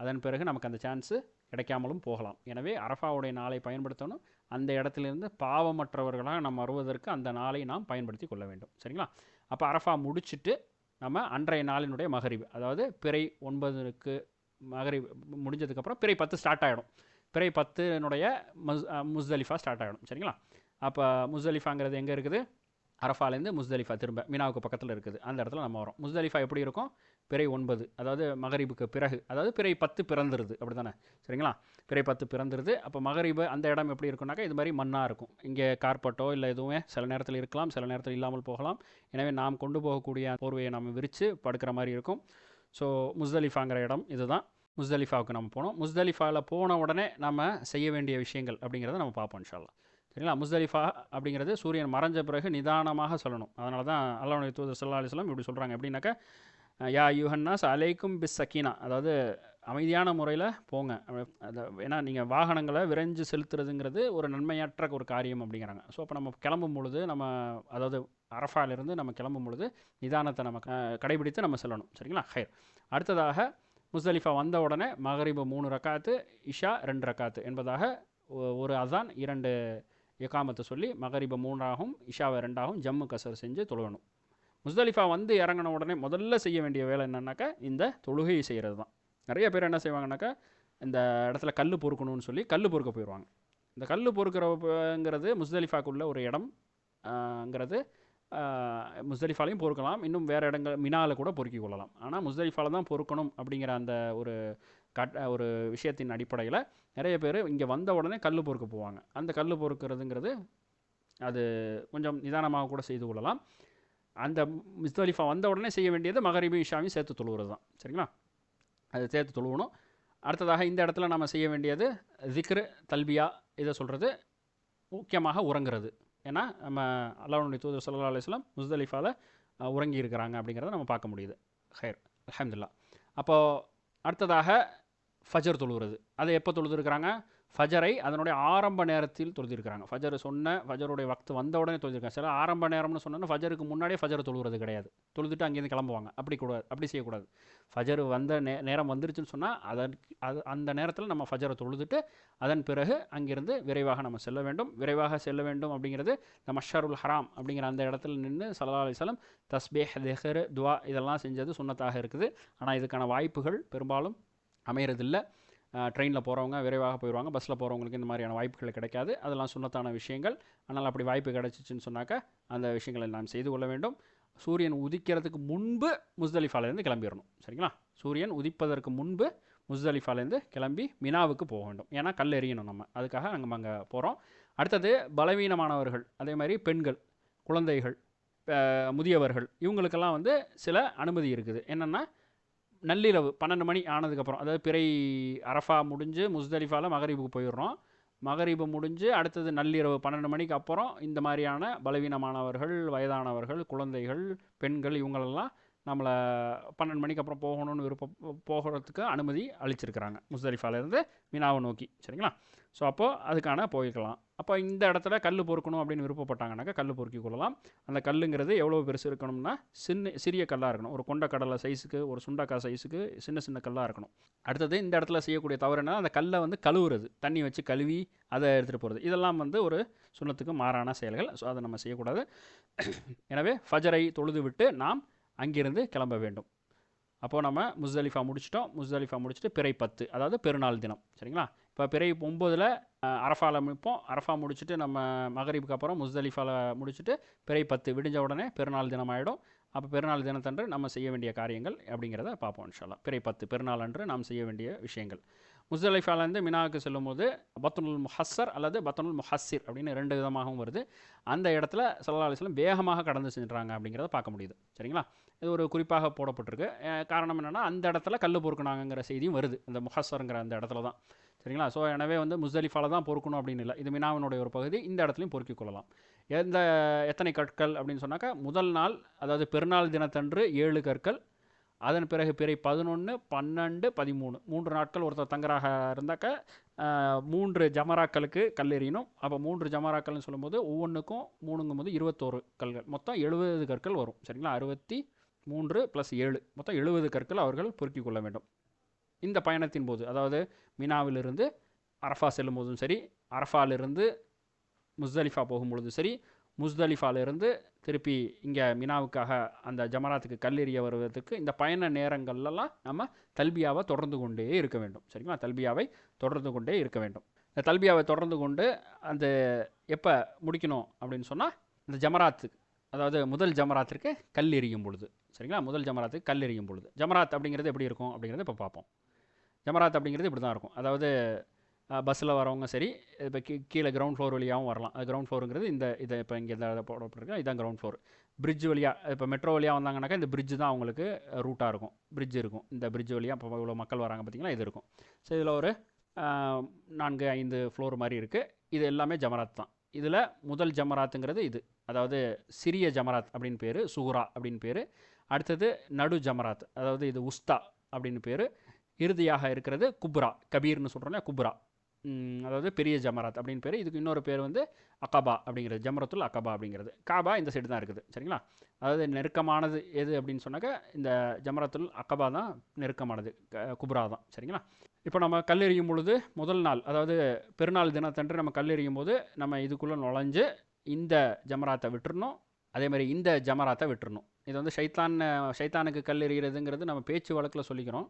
A: அதன் பிறகு நமக்கு அந்த சான்ஸு கிடைக்காமலும் போகலாம். எனவே அரஃபாவுடைய நாளை பயன்படுத்தணும். அந்த இடத்துலேருந்து பாவமற்றவர்களாக நம்ம வருவதற்கு அந்த நாளை நாம் பயன்படுத்தி கொள்ள வேண்டும். சரிங்களா? அப்போ அரஃபா முடிச்சுட்டு நம்ம அன்றைய நாளினுடைய மகரிப், அதாவது பிறை 9க்கு மகரிப் முடிஞ்சதுக்கப்புறம் பிறை 10 ஸ்டார்ட் ஆகிடும். பிறை 10னுடைய முஸ்தலிஃபா ஸ்டார்ட் ஆகிடும். சரிங்களா? அப்போ முஸ்தலிஃபாங்கிறது எங்கே இருக்குது? அரஃபாலேருந்து முஸ்தலிஃபா திரும்ப மீனாவுக்கு பக்கத்தில் இருக்குது. அந்த இடத்துல நம்ம வரோம். முஸ்தலிஃபா எப்படி இருக்கும்? பிறை 9, அதாவது மகரிபுக்கு பிறகு, அதாவது பிறை 10 பிறந்துருது, அப்படி தானே? சரிங்களா? பிறை 10 பிறந்துருது. அப்போ மகரிபு அந்த இடம் எப்படி இருக்குன்னாக்கா இது மாதிரி மண்ணாக இருக்கும். இங்கே கார்பெட்டோ இல்லை எதுவுமே சில நேரத்தில் இருக்கலாம், சில நேரத்தில் இல்லாமல் போகலாம். எனவே நாம் கொண்டு போகக்கூடிய போர்வையை நம்ம விரித்து படுக்கிற மாதிரி இருக்கும். ஸோ முஸ்தலிஃபாங்கிற இடம் இதுதான். முஸ்தலிஃபாவுக்கு நம்ம போனோம். முஸ்தலிஃபாவில் போன உடனே நம்ம செய்ய வேண்டிய விஷயங்கள் அப்படிங்கிறத நம்ம பார்ப்போம் இன்ஷா அல்லாஹ். சரிங்களா? முஸ்தலிஃபா அப்படிங்கிறது சூரியன் மறைஞ்ச பிறகு நிதானமாக சொல்லணும். அதனால தான் அல்லாஹ்வுடைய தூதர் ஸல்லல்லாஹு அலைஹி வஸல்லம் இப்படி சொல்கிறாங்க. எப்படின்னாக்கா, யா யுஹன்னாஸ் அலைக்கும் பிஸ் சக்கீனா, அதாவது அமைதியான முறையில் போங்க. ஏன்னா நீங்கள் வாகனங்களை விரைஞ்சு செலுத்துறதுங்கிறது ஒரு நன்மையற்ற ஒரு காரியம் அப்படிங்கிறாங்க. ஸோ அப்போ நம்ம கிளம்பும் பொழுது அதாவது அரஃபாலிருந்து நம்ம கிளம்பும் பொழுது நிதானத்தை நம்ம கடைபிடித்து நம்ம செல்லணும். சரிங்களா? ஹைர். அடுத்ததாக முஸ்தலிஃபா வந்த உடனே மகரிபு 3 ரக்காத்து, இஷா 2 ரக்காத்து என்பதாக ஒரு அசான் 2 இகாமத்தை சொல்லி மகரிபை 3ஆகவும் இஷாவை 2ஆகவும் ஜம்மு கசர் செஞ்சு தொழுகணும். முஸ்தலிஃபா வந்து இறங்கின உடனே முதல்ல செய்ய வேண்டிய வேலை என்னன்னாக்கா இந்த தொழுகை செய்கிறது தான். நிறைய பேர் என்ன செய்வாங்கன்னாக்கா, இந்த இடத்துல கல் பொறுக்கணும்னு சொல்லி கல் பொறுக்க போயிடுவாங்க. இந்த கல் பொறுக்கிறங்கிறது முஸ்தலிஃபாக்குள்ள ஒரு இடம்ங்கிறது முஸ்தலிஃபாலையும் பொறுக்கலாம், இன்னும் வேறு இடங்கள் மினாவில் கூட பொறுக்கிக் கொள்ளலாம். ஆனால் முஸ்தலிஃபால தான் பொறுக்கணும் அப்படிங்கிற அந்த ஒரு விஷயத்தின் அடிப்படையில் நிறைய பேர் இங்கே வந்த உடனே கல் பொறுக்க போவாங்க. அந்த கல் பொறுக்கிறதுங்கிறது அது கொஞ்சம் நிதானமாக கூட செய்து கொள்ளலாம். அந்த முஸ்தலிஃபா வந்த உடனே செய்ய வேண்டியது மகரிபி இஷாவையும் சேர்த்து தொழுகிறது தான். சரிங்களா, அது சேர்த்து தொழுவணும். அடுத்ததாக இந்த இடத்துல நம்ம செய்ய வேண்டியது ஜிக்ரு, தல்பியா, இதை சொல்கிறது முக்கியமாக உறங்குறது. ஏன்னா நம்ம அல்லாஹ்வுடைய தூதர் ஸல்லல்லாஹு அலைஹி வஸல்லம் முஸ்தலிஃபாவில் உறங்கி இருக்கிறாங்க அப்படிங்கிறத நம்ம பார்க்க முடியுது. ஹைர், அல்ஹம்துலில்லாஹ். அப்போது அடுத்ததாக ஃபஜர் தொழுகிறது. அதை எப்போ தொழுதுருக்கிறாங்க? ஃபஜரை அதனுடைய ஆரம்ப நேரத்தில் தொழுதிருக்கிறாங்க. ஃபஜருடைய வக்து வந்த உடனே தொழுதிருக்காங்க. சில ஆரம்ப நேரம்னு சொன்னோன்னா ஃபஜருக்கு முன்னாடியே ஃபஜர் தொழுகிறது கிடையாது, தொழுதுட்டு அங்கேருந்து கிளம்புவாங்க. அப்படி செய்யக்கூடாது. ஃபஜர் வந்த நேரம் வந்துருச்சுன்னு சொன்னால் அந்த நேரத்தில் நம்ம ஃபஜரை தொழுதுட்டு அதன் பிறகு அங்கிருந்து விரைவாக நம்ம செல்ல வேண்டும். விரைவாக செல்ல வேண்டும் அப்படிங்கிறது இந்த மஷ்ஷருல் ஹராம் அப்படிங்கிற அந்த இடத்துல நின்று ஸல்லல்லாஹு அலைஹி வஸல்லம் தஸ்பீஹ், திக்ர், துவா இதெல்லாம் செஞ்சது சுன்னத்தாக இருக்குது. ஆனால் இதுக்கான வாய்ப்புகள் பெரும்பாலும் அமையறதில்லை. ட்ரெயினில் போகிறவங்க விரைவாக போயிடுவாங்க, பஸ்ஸில் போகிறவங்களுக்கு இந்த மாதிரியான வாய்ப்புகள் கிடைக்காது. அதெல்லாம் சுன்னத்தான விஷயங்கள். ஆனால் அப்படி வாய்ப்பு கிடைச்சிச்சின்னு சொன்னாக்கா அந்த விஷயங்களை நாம் செய்து கொள்ள வேண்டும். சூரியன் உதிக்கிறதுக்கு முன்பு முஸ்தலிஃபாலேருந்து கிளம்பிடணும். சரிங்களா, சூரியன் உதிப்பதற்கு முன்பு முஸ்தலிஃபாலேருந்து கிளம்பி மினாவுக்கு போக வேண்டும். ஏன்னா கல் எறியணும் நம்ம, அதுக்காக நம்ம அங்கே போகிறோம். அடுத்தது பலவீனமானவர்கள், அதே மாதிரி பெண்கள், குழந்தைகள், முதியவர்கள், இவங்களுக்கெல்லாம் சில அனுமதி இருக்குது. என்னென்னா நள்ளிரவு 12 மணி ஆனதுக்கப்புறம், அதாவது பிறை அரஃபா முடிஞ்சு முஸ்தலிஃபாவில் மகரிபுக்கு போயிடுறோம். மகரிபு முடிஞ்சு அடுத்தது நள்ளிரவு 12 மணிக்கு அப்புறம் இந்த மாதிரியான பலவீனமானவர்கள், வயதானவர்கள், குழந்தைகள், பெண்கள், இவங்களெல்லாம் நம்மளை 12 மணிக்கு அப்புறம் போகணும்னு போகிறதுக்கு அனுமதி அளிச்சிருக்கிறாங்க முஸ்தலிஃபாலேருந்து மினாவை நோக்கி. சரிங்களா, ஸோ அப்போது அதுக்கான போய்க்கலாம். அப்போ இந்த இடத்துல கல் பொறுக்கணும் அப்படின்னு விருப்பப்பட்டாங்கனாக்கா கல் பொறுக்கி கொள்ளலாம். அந்த கல்லுங்கிறது எவ்வளோ பெருசு இருக்கணும்னா சிறிய கல்லாக இருக்கணும். ஒரு கொண்ட கடலை சைஸுக்கு, ஒரு சுண்டக்காய் சைஸுக்கு சின்ன கல்லாக இருக்கணும். அடுத்தது இந்த இடத்துல செய்யக்கூடிய தவறு என்ன, அந்த கல்லை கழுவுறது, தண்ணி வச்சு கழுவி அதை எடுத்துகிட்டு போகிறது, இதெல்லாம் ஒரு சுன்னத்துக்கு மாறான செயல்கள். ஸோ அதை நம்ம செய்யக்கூடாது. எனவே ஃபஜரை தொழுது விட்டு நாம் அங்கிருந்து கிளம்ப வேண்டும். அப்போது நம்ம முஸ்தலிஃபா முடிச்சுட்டு பிறை 10, அதாவது பெருநாள் தினம். சரிங்களா, இப்போ பிறை 9 அரஃபாவில் முடிப்போம். அரஃபா முடிச்சுட்டு நம்ம மகரிபுக்கு அப்புறம் முஸ்தலிஃபாவில் முடிச்சுட்டு பிறை 10 விடிஞ்ச உடனே பெருநாள் தினம் ஆகிடும். அப்போ பெருநாள் தினத்தன்று நம்ம செய்ய வேண்டிய காரியங்கள் அப்படிங்கிறத பார்ப்போம் இன்ஷா அல்லாஹ். பிறை 10 பெருநாள் அன்று நாம் செய்ய வேண்டிய விஷயங்கள். முஸ்தலிஃபாலேருந்து மினாவுக்கு செல்லும்போது பத்னுல் முஹஸ்ஸர் அல்லது பத்னுல் முஹஸ்ஸிர் அப்படின்னு 2 விதமாகவும் வருது. அந்த இடத்துல ஸல்லல்லாஹு அலைஹி வஸல்லம் வேகமாக கடந்து சென்றாங்க அப்படிங்கிறத பார்க்க முடியுது. சரிங்களா, இது ஒரு குறிப்பாக போடப்பட்டிருக்கு. காரணம் என்னென்னா அந்த இடத்துல கல் பொறுக்குனாங்கிற செய்தியும் வருது, அந்த முஹஸ்ஸருங்கிற அந்த இடத்துல தான். சரிங்களா, ஸோ எனவே முஸ்தலிஃபாவில் தான் பொறுக்கணும் அப்படின்னு இல்லை, இது மினாவினுடைய ஒரு பகுதி. இந்த இடத்துலையும் பொறுக்கிக் கொள்ளலாம். எத்தனை கற்கள் அப்படின்னு சொன்னாக்கா, முதல் நாள் அதாவது பெருநாள் தினத்தன்று 7 கற்கள், அதன் பிறகு பிறை 11, 12, 13 3 நாட்கள் ஒருத்தர் தங்கராக இருந்தாக்க 3 ஜமராக்களுக்கு கல் எறியணும். அப்போ 3 ஜமராக்கள்னு சொல்லும்போது ஒவ்வொன்றுக்கும் 3ங்கும்போது 21 கல்கள், மொத்தம் 70 கற்கள் வரும். சரிங்களா, 63 + 7 மொத்தம் 70 கற்கள் அவர்கள் பொறுக்கிக் கொள்ள வேண்டும். இந்த பயணத்தின் போது, அதாவது மினாவிலிருந்து அரஃபா செல்லும் போதும் சரி, அரஃபாலிருந்து முஸ்தலிஃபா போகும்பொழுதும் சரி, முஸ்தலிஃபாலிருந்து திருப்பி இங்கே மினாவுக்காக அந்த ஜமராத்துக்கு கல்லெறிய வருவதற்கு இந்த பயண நேரங்கள்லாம் நம்ம தல்பியாவை தொடர்ந்து கொண்டே இருக்க வேண்டும். சரிங்களா, தல்பியாவை தொடர்ந்து கொண்டே இருக்க வேண்டும். இந்த தல்பியாவை தொடர்ந்து கொண்டு அந்த எப்போ முடிக்கணும் அப்படின்னு சொன்னால், இந்த ஜமராத்துக்கு, அதாவது முதல் ஜமராத்திற்கு கல் எறியும் பொழுது. சரிங்களா, முதல் ஜமராத்துக்கு கல் எறியும் பொழுது. ஜமராத் அப்படிங்கிறது எப்படி இருக்கும் அப்படிங்கிறத இப்போ பார்ப்போம். ஜமராத் அப்படிங்கிறது இப்படி தான் இருக்கும். அதாவது பஸ்ஸில் வரவங்க சரி, இப்போ கீழே கிரவுண்ட் ஃப்ளோர் வழியாகவும் வரலாம். அது கிரவுண்ட் ஃப்ளோருங்கிறது இதை இப்போ இங்கே போடப்பட்டிருக்கு, இதுதான் கிரவுண்ட் ஃப்ளோர். பிரிட்ஜ் வழியாக இப்போ மெட்ரோ வழியாக வந்தாங்கனாக்கா இந்த பிரிட்ஜ் தான் அவங்களுக்கு ரூட்டாக இருக்கும். பிரிட்ஜ் இருக்கும், இந்த பிரிட்ஜ் வழியாக இப்போ இவ்வளோ மக்கள் வராங்க பார்த்திங்களா, இது இருக்கும். ஸோ இதில் ஒரு 4-5 ஃப்ளோர் மாதிரி இருக்குது. இது எல்லாமே ஜமராத் தான். இதில் முதல் ஜமராத்துங்கிறது இது, அதாவது சிறிய ஜமராத் அப்படின்னு பேர், சுகுரா அப்படின்னு பேர். அடுத்தது நடு ஜமராத், அதாவது இது உஸ்தா அப்படின்னு பேர். இறுதியாக இருக்கிறது குப்ரா, கபீர்னு சொல்கிறோம்ல, குப்ரா, அதாவது பெரிய ஜமராத் அப்படின்னு பேர். இதுக்கு இன்னொரு பேர் அகபா அப்படிங்கிறது, ஜமரத்துல் அகபா அப்படிங்கிறது. காபா இந்த சைடு தான் இருக்குது. சரிங்களா, அதாவது நெருக்கமானது எது அப்படின்னு சொன்னாக்கா இந்த ஜமரத்துல் அகபா தான் நெருக்கமானது, குப்ரா தான். சரிங்களா, இப்போ நம்ம கல்லெறியும் பொழுது முதல் நாள், அதாவது பெருநாள் தினத்தன்று நம்ம கல்லெறியும் போது நம்ம இதுக்குள்ளே நுழைஞ்சு இந்த ஜமராத்தை விட்டுறணும், அதே மாதிரி இந்த ஜமராத்தை விட்டுறணும். இது ஷைத்தானுக்கு கல் எறிகிறதுங்கிறது நம்ம பேச்சு வழக்கில் சொல்லிக்கிறோம்,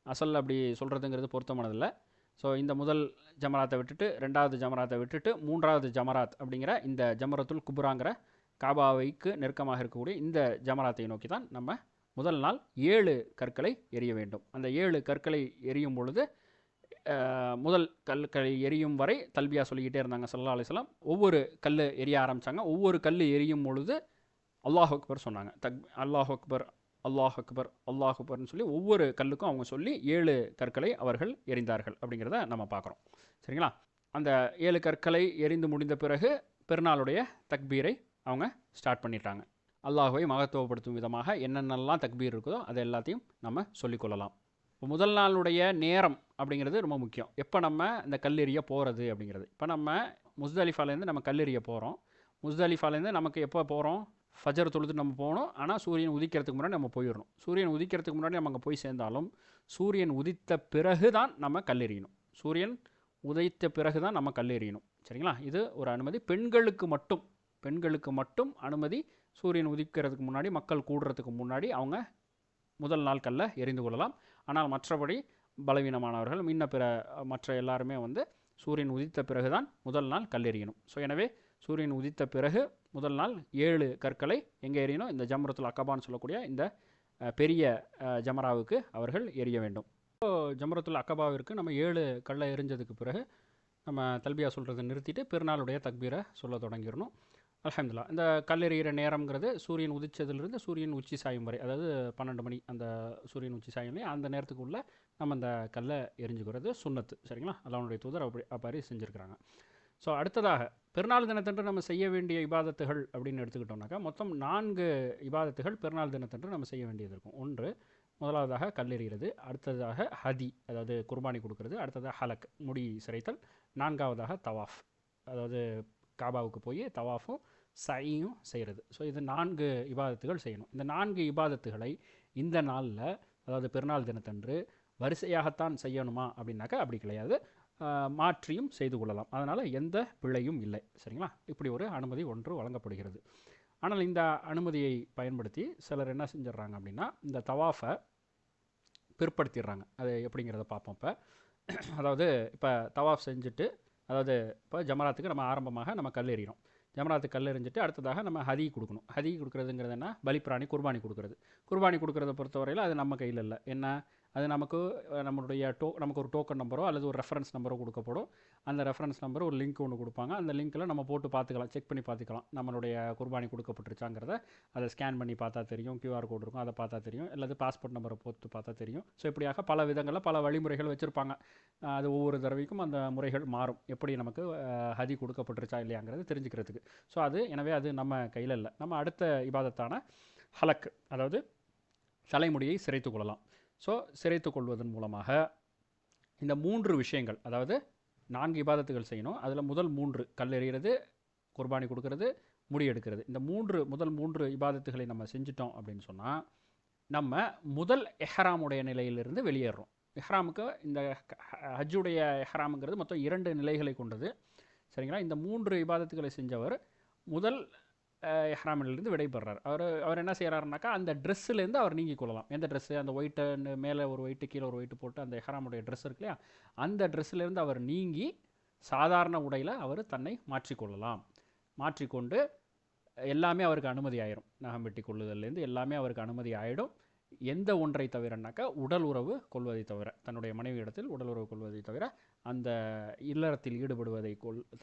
A: அசல் அப்படி சொல்கிறதுங்கிறது பொருத்தமானதில்லை. ஸோ இந்த முதல் ஜமராத்தை விட்டுட்டு 2வது ஜமராத்தை விட்டுட்டு 3வது ஜமராத் அப்படிங்கிற இந்த ஜமரத்துல் குப்ராங்கிற காபாவைக்கு நெருக்கமாக இருக்கக்கூடிய இந்த ஜமராத்தை நோக்கி தான் நம்ம முதல் நாள் 7 கற்களை எறிய வேண்டும். அந்த 7 கற்களை எறியும் பொழுது முதல் கல்களை எரியும் வரை தல்பியா சொல்லிக்கிட்டே இருந்தாங்க ஸல்லல்லாஹு அலைஹி வஸல்லம். ஒவ்வொரு கல் எரிய ஆரம்பித்தாங்க. ஒவ்வொரு கல் எரியும் பொழுது அல்லாஹ் அக்பர் சொன்னாங்க. அல்லாஹ் அக்பர் அல்லாஹ் அக்பர் அல்லாஹ் அக்பர்னு சொல்லி ஒவ்வொரு கல்லுக்கும் அவங்க சொல்லி 7 கற்களை அவர்கள் எறிந்தார்கள் அப்படிங்கிறத நம்ம பார்க்குறோம். சரிங்களா? அந்த 7 கற்களை எரிந்து முடிந்த பிறகு பெருநாளுடைய தக்பீரை அவங்க ஸ்டார்ட் பண்ணிட்டாங்க. அல்லாஹ்வை மகத்துவப்படுத்தும் விதமாக என்னென்னலாம் தக்பீர் இருக்குதோ அதை எல்லாத்தையும் நம்ம சொல்லிக்கொள்ளலாம். இப்போ முதல் நாளுடைய நேரம் அப்படிங்கிறது ரொம்ப முக்கியம். எப்போ நம்ம இந்த கல்லெறிய போகிறது அப்படிங்கிறது. இப்போ நம்ம முஸ்தலிஃபாலேருந்து நம்ம கல்லெறிய போகிறோம். முஸ்தலிஃபாலேருந்து நமக்கு எப்போ போகிறோம்? ஃபஜர் தொழுது நம்ம போகணும். ஆனால் சூரியன் உதிக்கிறதுக்கு முன்னாடி நம்ம போயிடணும். சூரியன் உதிக்கிறதுக்கு முன்னாடி நம்ம அங்கே போய் சேர்ந்தாலும் சூரியன் உதித்த பிறகு தான் நம்ம கல்லெறியணும். சூரியன் உதைத்த பிறகு தான் நம்ம கல்லெறியணும். சரிங்களா? இது ஒரு அனுமதி. பெண்களுக்கு மட்டும் அனுமதி. சூரியன் உதிக்கிறதுக்கு முன்னாடி, மக்கள் கூடுறதுக்கு முன்னாடி அவங்க முதல் நாள் கல்லை எரிந்து கொள்ளலாம். ஆனால் மற்றபடி பலவீனமானவர்கள் மற்ற எல்லாருமே சூரியன் உதித்த பிறகு தான் முதல் நாள் கல்லெறியணும். ஸோ எனவே சூரியன் உதித்த பிறகு முதல் நாள் 7 கற்களை எங்கே எறியணும்? இந்த ஜம்ரத்துல் அக்கபான்னு சொல்லக்கூடிய இந்த பெரிய ஜமராவுக்கு அவர்கள் எரிய வேண்டும். ஜம்ரத்துல் அக்கபாவிற்கு நம்ம 7 கல்லை எரிஞ்சதுக்கு பிறகு நம்ம தல்பியா சொல்கிறத நிறுத்திட்டு பெருநாளுடைய தக்பீரை சொல்ல தொடங்கிடணும். அல்ஹம்துலில்லாஹ். இந்த கல்லெறிகிற நேரங்கிறது சூரியன் உதிச்சதுலேருந்து சூரியன் உச்சி சாயும் வரை, அதாவது 12 மணி அந்த சூரியன் உச்சி சாயும் அந்த நேரத்துக்குள்ளே நம்ம அந்த கல்லை எரிஞ்சுக்கிறது சுன்னத்து. சரிங்களா? அல்லாஹ்வுடைய தூதர் அப்படி செஞ்சுருக்கிறாங்க. ஸோ அடுத்ததாக பெருநாள் தினத்தன்று நம்ம செய்ய வேண்டிய இபாதத்துகள் அப்படின்னு எடுத்துக்கிட்டோம்னாக்கா மொத்தம் 4 இபாதத்துகள் பெருநாள் தினத்தன்று நம்ம செய்ய வேண்டியது இருக்கும். ஒன்று, முதலாவதாக கல்லெறிகிறது. அடுத்ததாக ஹதி, அதாவது குர்பானி கொடுக்கறது. அடுத்ததாக ஹலக், முடி சிரைத்தல். 4ஆவதாக தவாஃப், அதாவது காபாவுக்கு போய் தவாஃபும் சையும் செய்கிறது. ஸோ இது 4 இபாதத்துகள் செய்யணும். இந்த 4 இபாதத்துகளை இந்த நாளில், அதாவது பெருநாள் தினத்தன்று வரிசையாகத்தான் செய்யணுமா அப்படின்னாக்கா அப்படி கிடையாது. மாற்றியும் செய்து கொள்ளலாம். அதனால் எந்த பிழையும் இல்லை. சரிங்களா? இப்படி ஒரு அனுமதி ஒன்று வழங்கப்படுகிறது. ஆனால் இந்த அனுமதியை பயன்படுத்தி சிலர் என்ன செஞ்சிடறாங்க அப்படின்னா இந்த தவாஃபை பிற்படுத்திடுறாங்க. அது எப்படிங்கிறத பார்ப்போம். அதாவது இப்போ தவாஃப் செஞ்சுட்டு, அதாவது இப்போ ஜமராத்துக்கு நம்ம ஆரம்பமாக நம்ம கல் எறிகிறோம். ஜமராத்துக்கு கல் எறிஞ்சிட்டு அடுத்ததாக நம்ம ஹதி கொடுக்கணும். ஹதி கொடுக்குறதுங்கிறது என்ன? பலிப்பிராணி குர்பானி கொடுக்குறது. குர்பானி கொடுக்குறத பொறுத்தவரையில் அது நம்ம கையில் இல்லை. என்ன? அது நமக்கு நமக்கு ஒரு டோக்கன் நம்பரோ அல்லது ஒரு ரெஃபரன்ஸ் நம்பரோ கொடுக்கப்படும். அந்த ரெஃபரன்ஸ் நம்பர் ஒரு லிங்க் ஒன்று கொடுப்பாங்க. அந்த லிங்க்கில் நம்ம போட்டு பார்த்துக்கலாம், செக் பண்ணி பார்த்துக்கலாம் நம்மளுடைய குர்பானி கொடுக்கப்பட்டுருச்சாங்கிறத. அதை ஸ்கேன் பண்ணி பார்த்தா தெரியும். கியூஆர் கோடு இருக்கும், அதை பார்த்தா தெரியும். அல்லது பாஸ்போர்ட் நம்பரை போட்டு பார்த்தா தெரியும். ஸோ இப்படியாக பல விதங்களில் பல வழிமுறைகள் வச்சுருப்பாங்க. அது ஒவ்வொரு தடவைக்கும் அந்த முறைகள் மாறும், எப்படி நமக்கு ஹதி கொடுக்கப்பட்டுருச்சா இல்லையாங்கிறது தெரிஞ்சுக்கிறதுக்கு. ஸோ எனவே அது நம்ம கையில் இல்லை. நம்ம அடுத்த இபாதத்தான ஹலக், அதாவது தலைமுடியை சிரைத்து கொள்ளலாம். ஸோ சிரைத்து கொள்வதன் மூலமாக இந்த 3 விஷயங்கள், அதாவது 4 இபாதத்துகள் செய்யணும். அதில் முதல் 3 கல் எறிகிறது, குர்பானி கொடுக்கறது, முடி எடுக்கிறது. இந்த முதல் 3 இபாதத்துகளை நம்ம செஞ்சிட்டோம் அப்படின்னு சொன்னால் நம்ம முதல் எஹ்ராமுடைய நிலையிலிருந்து வெளியேறோம். எஹ்ராமுக்கு இந்த ஹஜ்ஜுடைய எஹ்ராமுங்கிறது மொத்தம் 2 நிலைகளை கொண்டது. சரிங்களா? இந்த 3 இபாதத்துகளை செஞ்சவர் முதல் எஹ்ராமிலிருந்து விடைபெறார். அவர் என்ன செய்கிறாருனாக்கா அந்த ட்ரெஸ்ஸுலேருந்து அவர் நீங்கி கொள்ளலாம். எந்த ட்ரெஸ்ஸு? அந்த ஒயிட்டு மேலே ஒரு ஒயிட்டு கீழே ஒரு ஒயிட்டு போட்டு அந்த எஹ்ராமுடைய ட்ரெஸ் இருக்கு இல்லையா, அந்த ட்ரெஸ்ஸுலேருந்து அவர் நீங்கி சாதாரண உடையில் அவர் தன்னை மாற்றிக்கொள்ளலாம். மாற்றிக்கொண்டு எல்லாமே அவருக்கு அனுமதி ஆயிரும். நகம் வெட்டி கொள்ளுதல்லேருந்து எல்லாமே அவருக்கு அனுமதி ஆகிடும். எந்த ஒன்றை தவிரனாக்கா உடல் உறவு கொள்வதை தவிர, தன்னுடைய மனைவி இடத்தில் உடல் உறவு கொள்வதை தவிர, அந்த இல்லறத்தில் ஈடுபடுவதை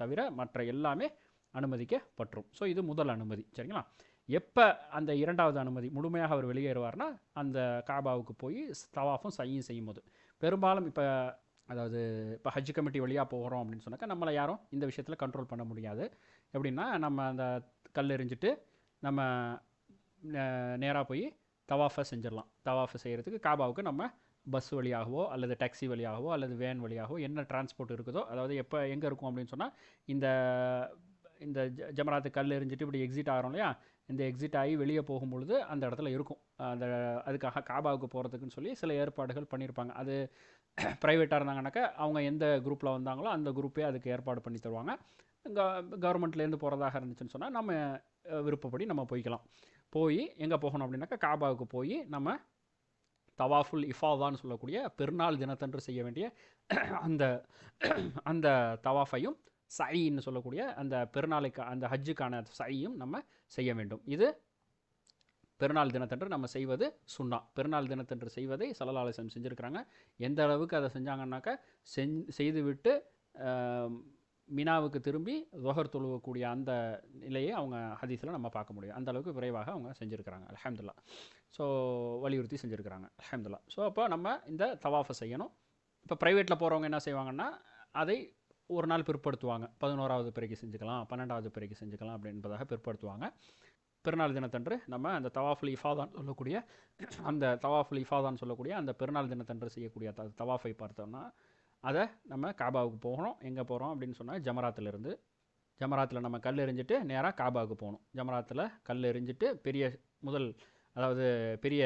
A: தவிர மற்ற எல்லாமே அனுமதிக்கப்பற்றும். ஸோ இது முதல் அனுமதி. சரிங்களா? எப்போ அந்த 2வது அனுமதி முழுமையாக அவர் வெளியேறுவார்னா அந்த காபாவுக்கு போய் தவாஃபும் சையும் செய்யும் போது. பெரும்பாலும் இப்போ ஹஜ் கமிட்டி வழியாக போகிறோம் அப்படின்னு சொன்னாக்கா நம்மளை யாரும் இந்த விஷயத்தில் கண்ட்ரோல் பண்ண முடியாது. எப்படின்னா நம்ம அந்த கல் எறிஞ்சிட்டு நம்ம நேராக போய் தவாஃபை செஞ்சிடலாம். தவாஃபை செய்கிறதுக்கு காபாவுக்கு நம்ம பஸ் வழியாகவோ அல்லது டாக்ஸி வழியாகவோ அல்லது வேன் வழியாகவோ என்ன டிரான்ஸ்போர்ட் இருக்குதோ, அதாவது எங்கே இருக்கும் அப்படின்னு சொன்னால் இந்த ஜமராத்து கல் எறிஞ்சிட்டு இப்படி எக்ஸிட் ஆகிறோம் இல்லையா, இந்த எக்ஸிட் ஆகி வெளியே போகும்பொழுது அந்த இடத்துல இருக்கும். அதுக்காக காபாவுக்கு போகிறதுக்குன்னு சொல்லி சில ஏற்பாடுகள் பண்ணியிருப்பாங்க. அது ப்ரைவேட்டாக இருந்தாங்கனாக்கா அவங்க எந்த குரூப்பில் வந்தாங்களோ அந்த குரூப்பே அதுக்கு ஏற்பாடு பண்ணி தருவாங்க. கவர்மெண்ட்லேருந்து போகிறதாக இருந்துச்சுன்னு சொன்னால் நம்ம விருப்பப்படி நம்ம போய்க்கலாம். போய் எங்கே போகணும் அப்படின்னாக்கா காபாவுக்கு போய் நம்ம தவாஃபுல் இஃபாதான்னு சொல்லக்கூடிய பெருநாள் தினத்தன்று செய்ய வேண்டிய அந்த தவாஃபையும் சைன்னு சொல்லக்கூடிய அந்த பெருநாளைக்கு அந்த ஹஜ்ஜுக்கான சையும் நம்ம செய்ய வேண்டும். இது பெருநாள் தினத்தன்று நம்ம செய்வது சுன்னா. பெருநாள் தினத்தன்று செய்வதை ஸல்லல்லாஹு அலைஹி வஸல்லம் செஞ்சுருக்கிறாங்க. எந்த அளவுக்கு அதை செஞ்சாங்கன்னாக்கா செய்துவிட்டு மினாவுக்கு திரும்பி ظுஹர் தொழுவக்கூடிய அந்த நிலையை அவங்க ஹதீஸில் நம்ம பார்க்க முடியும். அந்த அளவுக்கு விரைவாக அவங்க செஞ்சுருக்கிறாங்க. அல்ஹம்துலில்லாஹ். ஸோ வலியுறுத்தி செஞ்சுருக்கிறாங்க. அல்ஹம்துலில்லாஹ். ஸோ அப்போ நம்ம இந்த தவாஃபை செய்யணும். இப்போ ப்ரைவேட்டில் போகிறவங்க என்ன செய்வாங்கன்னா அதை ஒரு நாள் பிற்படுத்துவாங்க. 11வது பிறைக்கு செஞ்சுக்கலாம், 12வது பிறைக்கு செஞ்சுக்கலாம் அப்படின்றதாக பிற்படுத்துவாங்க. பெருநாள் தினத்தன்று நம்ம அந்த தவாஃபுல் இஃபாதான் சொல்லக்கூடிய அந்த பெருநாள் தினத்தன்று செய்யக்கூடிய தவாஃபை பார்த்தோம்னா அதை நம்ம காபாவுக்கு போகணும். எங்கே போகிறோம் அப்படின்னு சொன்னால் ஜமராத்தில் நம்ம கல் எறிஞ்சிட்டு நேராக காபாவுக்கு போகணும். ஜமராத்தில் கல் எறிஞ்சிட்டு பெரிய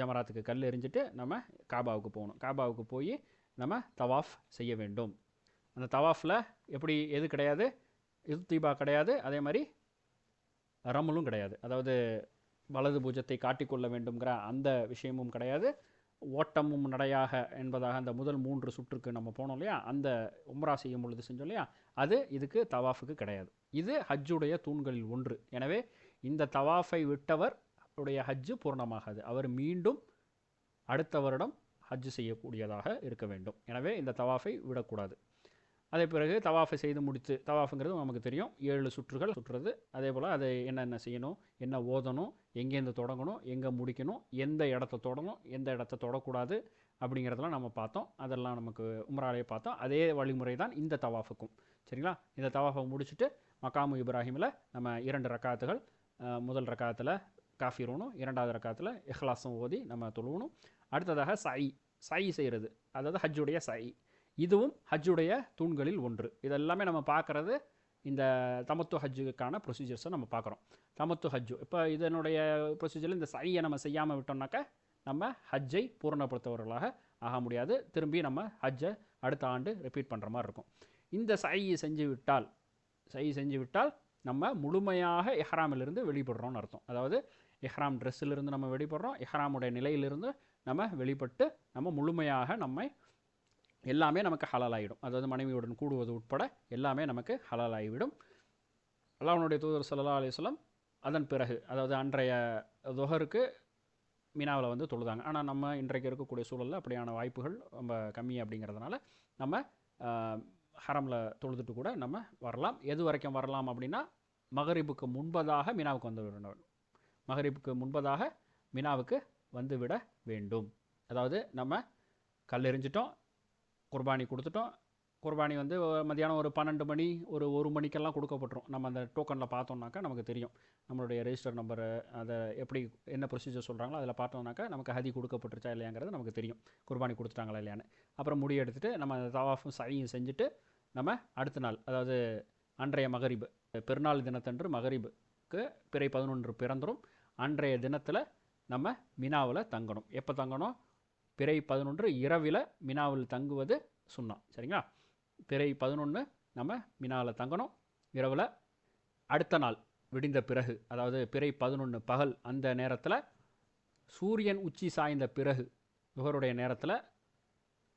A: ஜமராத்துக்கு கல் எறிஞ்சிட்டு நம்ம காபாவுக்கு போகணும். காபாவுக்கு போய் நம்ம தவாஃப் செய்ய வேண்டும். அந்த தவாஃபில் எது கிடையாது, இல்திபா கிடையாது, அதே மாதிரி ரமலும் கிடையாது. அதாவது வலது பூஜத்தை காட்டிக்கொள்ள வேண்டுங்கிற அந்த விஷயமும் கிடையாது. ஓட்டமும் நடையாக என்பதாக அந்த முதல் 3 சுற்றுக்கு நம்ம போனோம் இல்லையா, அந்த உம்ரா செய்யும் பொழுது செஞ்சோம் இல்லையா, அது இதுக்கு தவாஃபுக்கு கிடையாது. இது ஹஜ்ஜுடைய தூண்களில் ஒன்று. எனவே இந்த தவாஃபை விட்டவர் உடைய ஹஜ்ஜு பூர்ணமாகாது. அவர் மீண்டும் அடுத்த வருடம் ஹஜ்ஜு செய்யக்கூடியதாக இருக்க வேண்டும். எனவே இந்த தவாஃபை விடக்கூடாது. அதே பிறகு தவாஃபை செய்து முடித்து, தவாஃபுங்கிறது நமக்கு தெரியும், 7 சுற்றுகள் சுற்றுறது. அதே போல் அதை என்னென்ன செய்யணும், என்ன ஓதணும், எங்கேருந்து தொடங்கணும், எங்கே முடிக்கணும், எந்த இடத்த தொடணும், எந்த இடத்த தொடக்கூடாது அப்படிங்கிறதெல்லாம் நம்ம பார்த்தோம். அதெல்லாம் நமக்கு உம்ராலே பார்த்தோம். அதே வழிமுறை தான் இந்த தவாஃபுக்கும். சரிங்களா? இந்த தவாஃபை முடிச்சுட்டு மகாமு இப்ராஹிமில் நம்ம 2 ரக்காத்துகள், முதல் ரக்காத்தில் காஃபிரூனும், 2வது ரக்காத்தில் இஹ்லாஸும் ஓதி நம்ம தொழுவணும். அடுத்ததாக சை செய்கிறது, அதாவது ஹஜ்ஜுடைய சை. இதுவும் ஹஜ்ஜுடைய தூண்களில் ஒன்று. இதெல்லாமே நம்ம பார்க்குறது இந்த தமத்து ஹஜ்ஜுக்கான ப்ரொசீஜர்ஸை நம்ம பார்க்குறோம். தமத்து ஹஜ்ஜு இப்போ இதனுடைய ப்ரொசீஜரில் இந்த சையை நம்ம செய்யாமல் விட்டோம்னாக்கா நம்ம ஹஜ்ஜை பூரணப்படுத்தவர்களாக ஆக முடியாது. திரும்பி நம்ம ஹஜ்ஜை அடுத்த ஆண்டு ரிப்பீட் பண்ணுற மாதிரி இருக்கும். இந்த சை செஞ்சு விட்டால் நம்ம முழுமையாக இஹ்ராமிலிருந்து வெளிப்படுறோம்னு அர்த்தம். அதாவது இஹ்ராம் ட்ரெஸ்ஸிலிருந்து நம்ம வெளிப்படுறோம். இஹ்ராமுடைய நிலையிலிருந்து நம்ம வெளிப்பட்டு நம்ம முழுமையாக எல்லாமே நமக்கு ஹலால் ஆகிடும். அதாவது மனைவியுடன் கூடுவது உட்பட எல்லாமே நமக்கு ஹலால் ஆகிவிடும். அல்லாஹ்வுடைய தூதர் ஸல்லல்லாஹு அலைஹி வஸல்லம் அதன் பிறகு, அதாவது அன்றைய ظுஹருக்கு மினாவில் தொழுதாங்க. ஆனால் நம்ம இன்றைக்கு இருக்கக்கூடிய சூழலில் அப்படியான வாய்ப்புகள் ரொம்ப கம்மி. அப்படிங்கிறதுனால நம்ம ஹரமில் தொழுதுட்டு கூட நம்ம வரலாம். எது வரைக்கும் வரலாம் அப்படின்னா, மகரிபுக்கு முன்பதாக மினாவுக்கு வந்துவிட வேண்டும். அதாவது நம்ம கல் எறிஞ்சிட்டோம், குர்பானி கொடுத்துட்டோம். குர்பானி மத்தியானம் ஒரு 12 மணி, ஒரு மணிக்கெல்லாம் கொடுக்கப்பட்டுரும். நம்ம அந்த டோக்கனில் பார்த்தோம்னாக்கா நமக்கு தெரியும். நம்மளுடைய ரெஜிஸ்டர் நம்பரு, அதை என்ன ப்ரொசீஜர் சொல்கிறாங்களோ அதில் பார்த்தோம்னாக்கா நமக்கு ஹதி கொடுக்கப்பட்டுருச்சா இல்லையாங்கிறது நமக்கு தெரியும். குர்பானி கொடுத்துட்டாங்களா இல்லையான்னு. அப்புறம் முடி எடுத்துகிட்டு நம்ம தவாஃபும் சையும் செஞ்சுட்டு நம்ம அடுத்த நாள், அதாவது அன்றைய மகரிபு, பெருநாள் தினத்தன்று மகரிபுக்கு பிறை 11 பிறந்துடும். அன்றைய தினத்தில் நம்ம மினாவில் தங்கணும். எப்போ தங்கணும்? பிறை 11 இரவில் மினாவில் தங்குவது சுன்னா. சரிங்களா? பிறை 11 நம்ம மினாவில் தங்கணும் இரவில். அடுத்த நாள் விடிந்த பிறகு, அதாவது பிறை 11 பகல், அந்த நேரத்தில் சூரியன் உச்சி சாய்ந்த பிறகு, ظுஹருடைய நேரத்தில்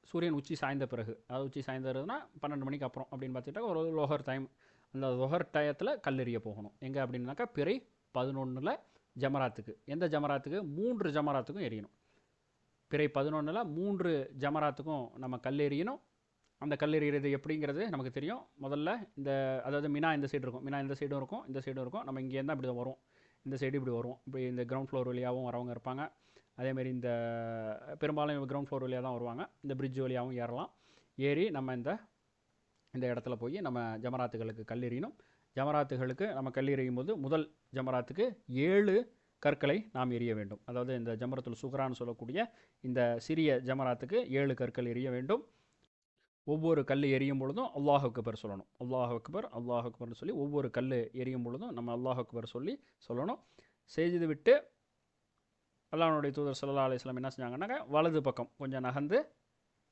A: சூரியன் உச்சி சாய்ந்த பிறகு, அதாவது உச்சி சாய்ந்ததுன்னா 12 மணிக்கு அப்புறம் அப்படின்னு பார்த்துட்டா ஒரு ظுஹர் டைம். அந்த ظுஹர் டயத்தில் கல்லெறிய போகணும். எங்கே அப்படின்னாக்கா பிறை 11 ஜமராத்துக்கு. எந்த ஜமராத்துக்கு? 3 ஜமராத்துக்கும் எரியணும். பிறை 11 3 ஜமராத்துக்கும் நம்ம கல்லெறியணும். அந்த கல்லெறிகிறது எப்படிங்கிறது நமக்கு தெரியும். முதல்ல அதாவது மினா இந்த சைடு இருக்கும், மினா இந்த சைடும் இருக்கும், இந்த சைடும் இருக்கும். நம்ம இங்கேருந்து இப்படி தான் வரும், இந்த சைடு இப்படி வருவோம். இப்படி இந்த கிரவுண்ட் ஃப்ளோர் வழியாகவும் வரவங்க இருப்பாங்க. அதேமாரி இந்த பெரும்பாலும் கிரவுண்ட் ஃப்ளோர் வழியாக தான் வருவாங்க. இந்த பிரிட்ஜ் வழியாகவும் ஏறலாம். ஏறி நம்ம இந்த இடத்துல போய் நம்ம ஜமராத்துகளுக்கு கல்லெறியணும். ஜமராத்துகளுக்கு நம்ம கல்லெறியும் போது முதல் ஜமராத்துக்கு 7 கற்களை நாம் எறிய வேண்டும். அதாவது இந்த ஜமரத்துல் சுக்ரான்னு சொல்லக்கூடிய இந்த சிறிய ஜமராத்துக்கு 7 கற்கள் எறிய வேண்டும். ஒவ்வொரு கல் எரியும் பொழுதும் அல்லாஹ் அக்பர் சொல்லணும். அல்லாஹ் அக்பர், அல்லாஹ் அக்பர்னு சொல்லி ஒவ்வொரு கல் எரியும் பொழுதும் நம்ம அல்லாஹ் அக்பர் சொல்லணும். செய்து விட்டு அல்லாஹ்வுடைய தூதர் ஸல்லல்லாஹு அலைஹி வஸல்லம் என்ன செஞ்சாங்கன்னாக்கா, வலது பக்கம் கொஞ்சம் நகர்ந்து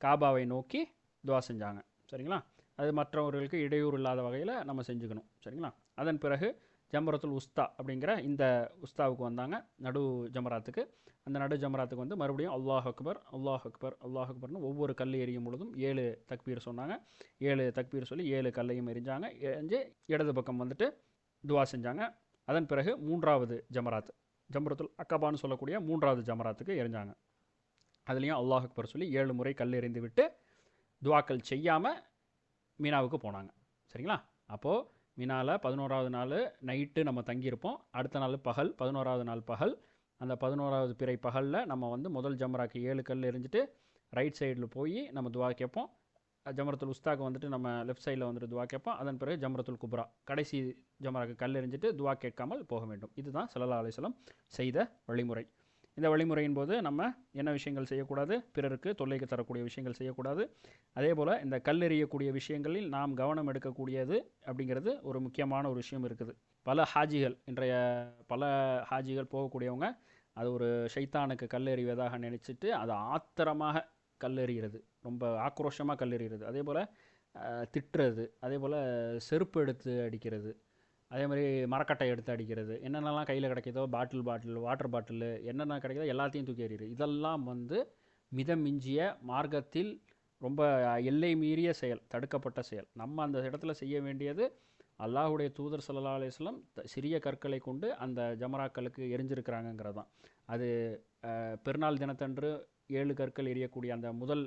A: காபாவை நோக்கி துவா செஞ்சாங்க. சரிங்களா? அது மற்றவர்களுக்கு இடையூறு இல்லாத வகையில் நம்ம செஞ்சுக்கணும். சரிங்களா? அதன் பிறகு ஜம்ரத்துல் உஸ்தா அப்படிங்கிற இந்த உஸ்தாவுக்கு வந்தாங்க, நடு ஜமராத்துக்கு. அந்த நடு ஜமராத்துக்கு வந்து மறுபடியும் அல்லாஹ் அக்பர் அல்லாஹ் அக்பர் அல்லாஹ் அக்பர்னு ஒவ்வொரு கல் எறியும் பொழுதும் 7 தக்பீர் சொன்னாங்க. 7 தக்பீர் சொல்லி 7 கல்லையும் எரிஞ்சாங்க. எரிஞ்சு இடது பக்கம் வந்துட்டு துவா செஞ்சாங்க. அதன் பிறகு 3வது ஜமராத், ஜம்ரத்துல் அக்கபான்னு சொல்லக்கூடிய 3வது ஜமராத்துக்கு எரிஞ்சாங்க. அதுலேயும் அல்லாஹ் அக்பர் சொல்லி 7 முறை கல் எறிந்து விட்டு துவாக்கள் செய்யாமல் மீனாவுக்கு போனாங்க. சரிங்களா? அப்போது மீனாவில் 11வது நாள் நைட்டு நம்ம தங்கியிருப்போம். அடுத்த நாள் பகல், 11வது நாள் பகல். அந்த 11வது பிறை பகலில் நம்ம வந்து முதல் ஜமராக்கு 7 கல் எரிஞ்சிட்டு ரைட் சைடில் போய் நம்ம துவா கேட்போம். ஜமரத்துல் உஸ்தாக்கு வந்துட்டு நம்ம லெஃப்ட் சைடில் வந்துட்டு துவா கேட்போம். அதன் பிறகு ஜமரத்துல் குப்ரா கடைசி ஜமராக்கு கல் எறிஞ்சிட்டு துவா கேட்காமல் போக வேண்டும். இதுதான் ஸல்லல்லாஹு அலைஹி வஸல்லம் செய்த வழிமுறை. இந்த வழிமுறையின் போது நம்ம என்ன விஷயங்கள் செய்யக்கூடாது? பிறருக்கு தொல்லைக்கு தரக்கூடிய விஷயங்கள் செய்யக்கூடாது. அதே போல் இந்த கல் எறியக்கூடிய விஷயங்களில் நாம் கவனம் எடுக்கக்கூடியது அப்படிங்கிறது ஒரு முக்கியமான ஒரு விஷயம் இருக்குது. பல ஹாஜிகள், இன்றைய பல ஹாஜிகள் போகக்கூடியவங்க அது ஒரு ஷைத்தானுக்கு கல் எறிவதாக நினச்சிட்டு அதை ஆத்திரமாக கல் எறிகிறது, ரொம்ப ஆக்ரோஷமாக கல் எறிகிறது. அதே போல் திட்டுறது, அதே போல் செருப்பு எடுத்து அடிக்கிறது, அதே மாதிரி மரக்கட்டை எடுத்து அடிக்கிறது, என்னென்னலாம் கையில் கிடைக்கிதோ பாட்டில் வாட்டர் பாட்டில் என்னென்ன கிடைக்கிதோ எல்லாத்தையும் தூக்கி எறிகிறது. இதெல்லாம் வந்து மிதமிஞ்சிய மார்க்கத்தில் ரொம்ப எல்லை மீறிய செயல், தடுக்கப்பட்ட செயல். நம்ம அந்த இடத்துல செய்ய வேண்டியது அல்லாஹுடைய தூதர் ஸல்லல்லாஹு அலைஹி வஸல்லம் சிறிய கற்களை கொண்டு அந்த ஜமராக்களுக்கு எரிஞ்சிருக்கிறாங்கங்கிறது தான். அது பெருநாள் தினத்தன்று 7 கற்கள் எரியக்கூடிய அந்த முதல்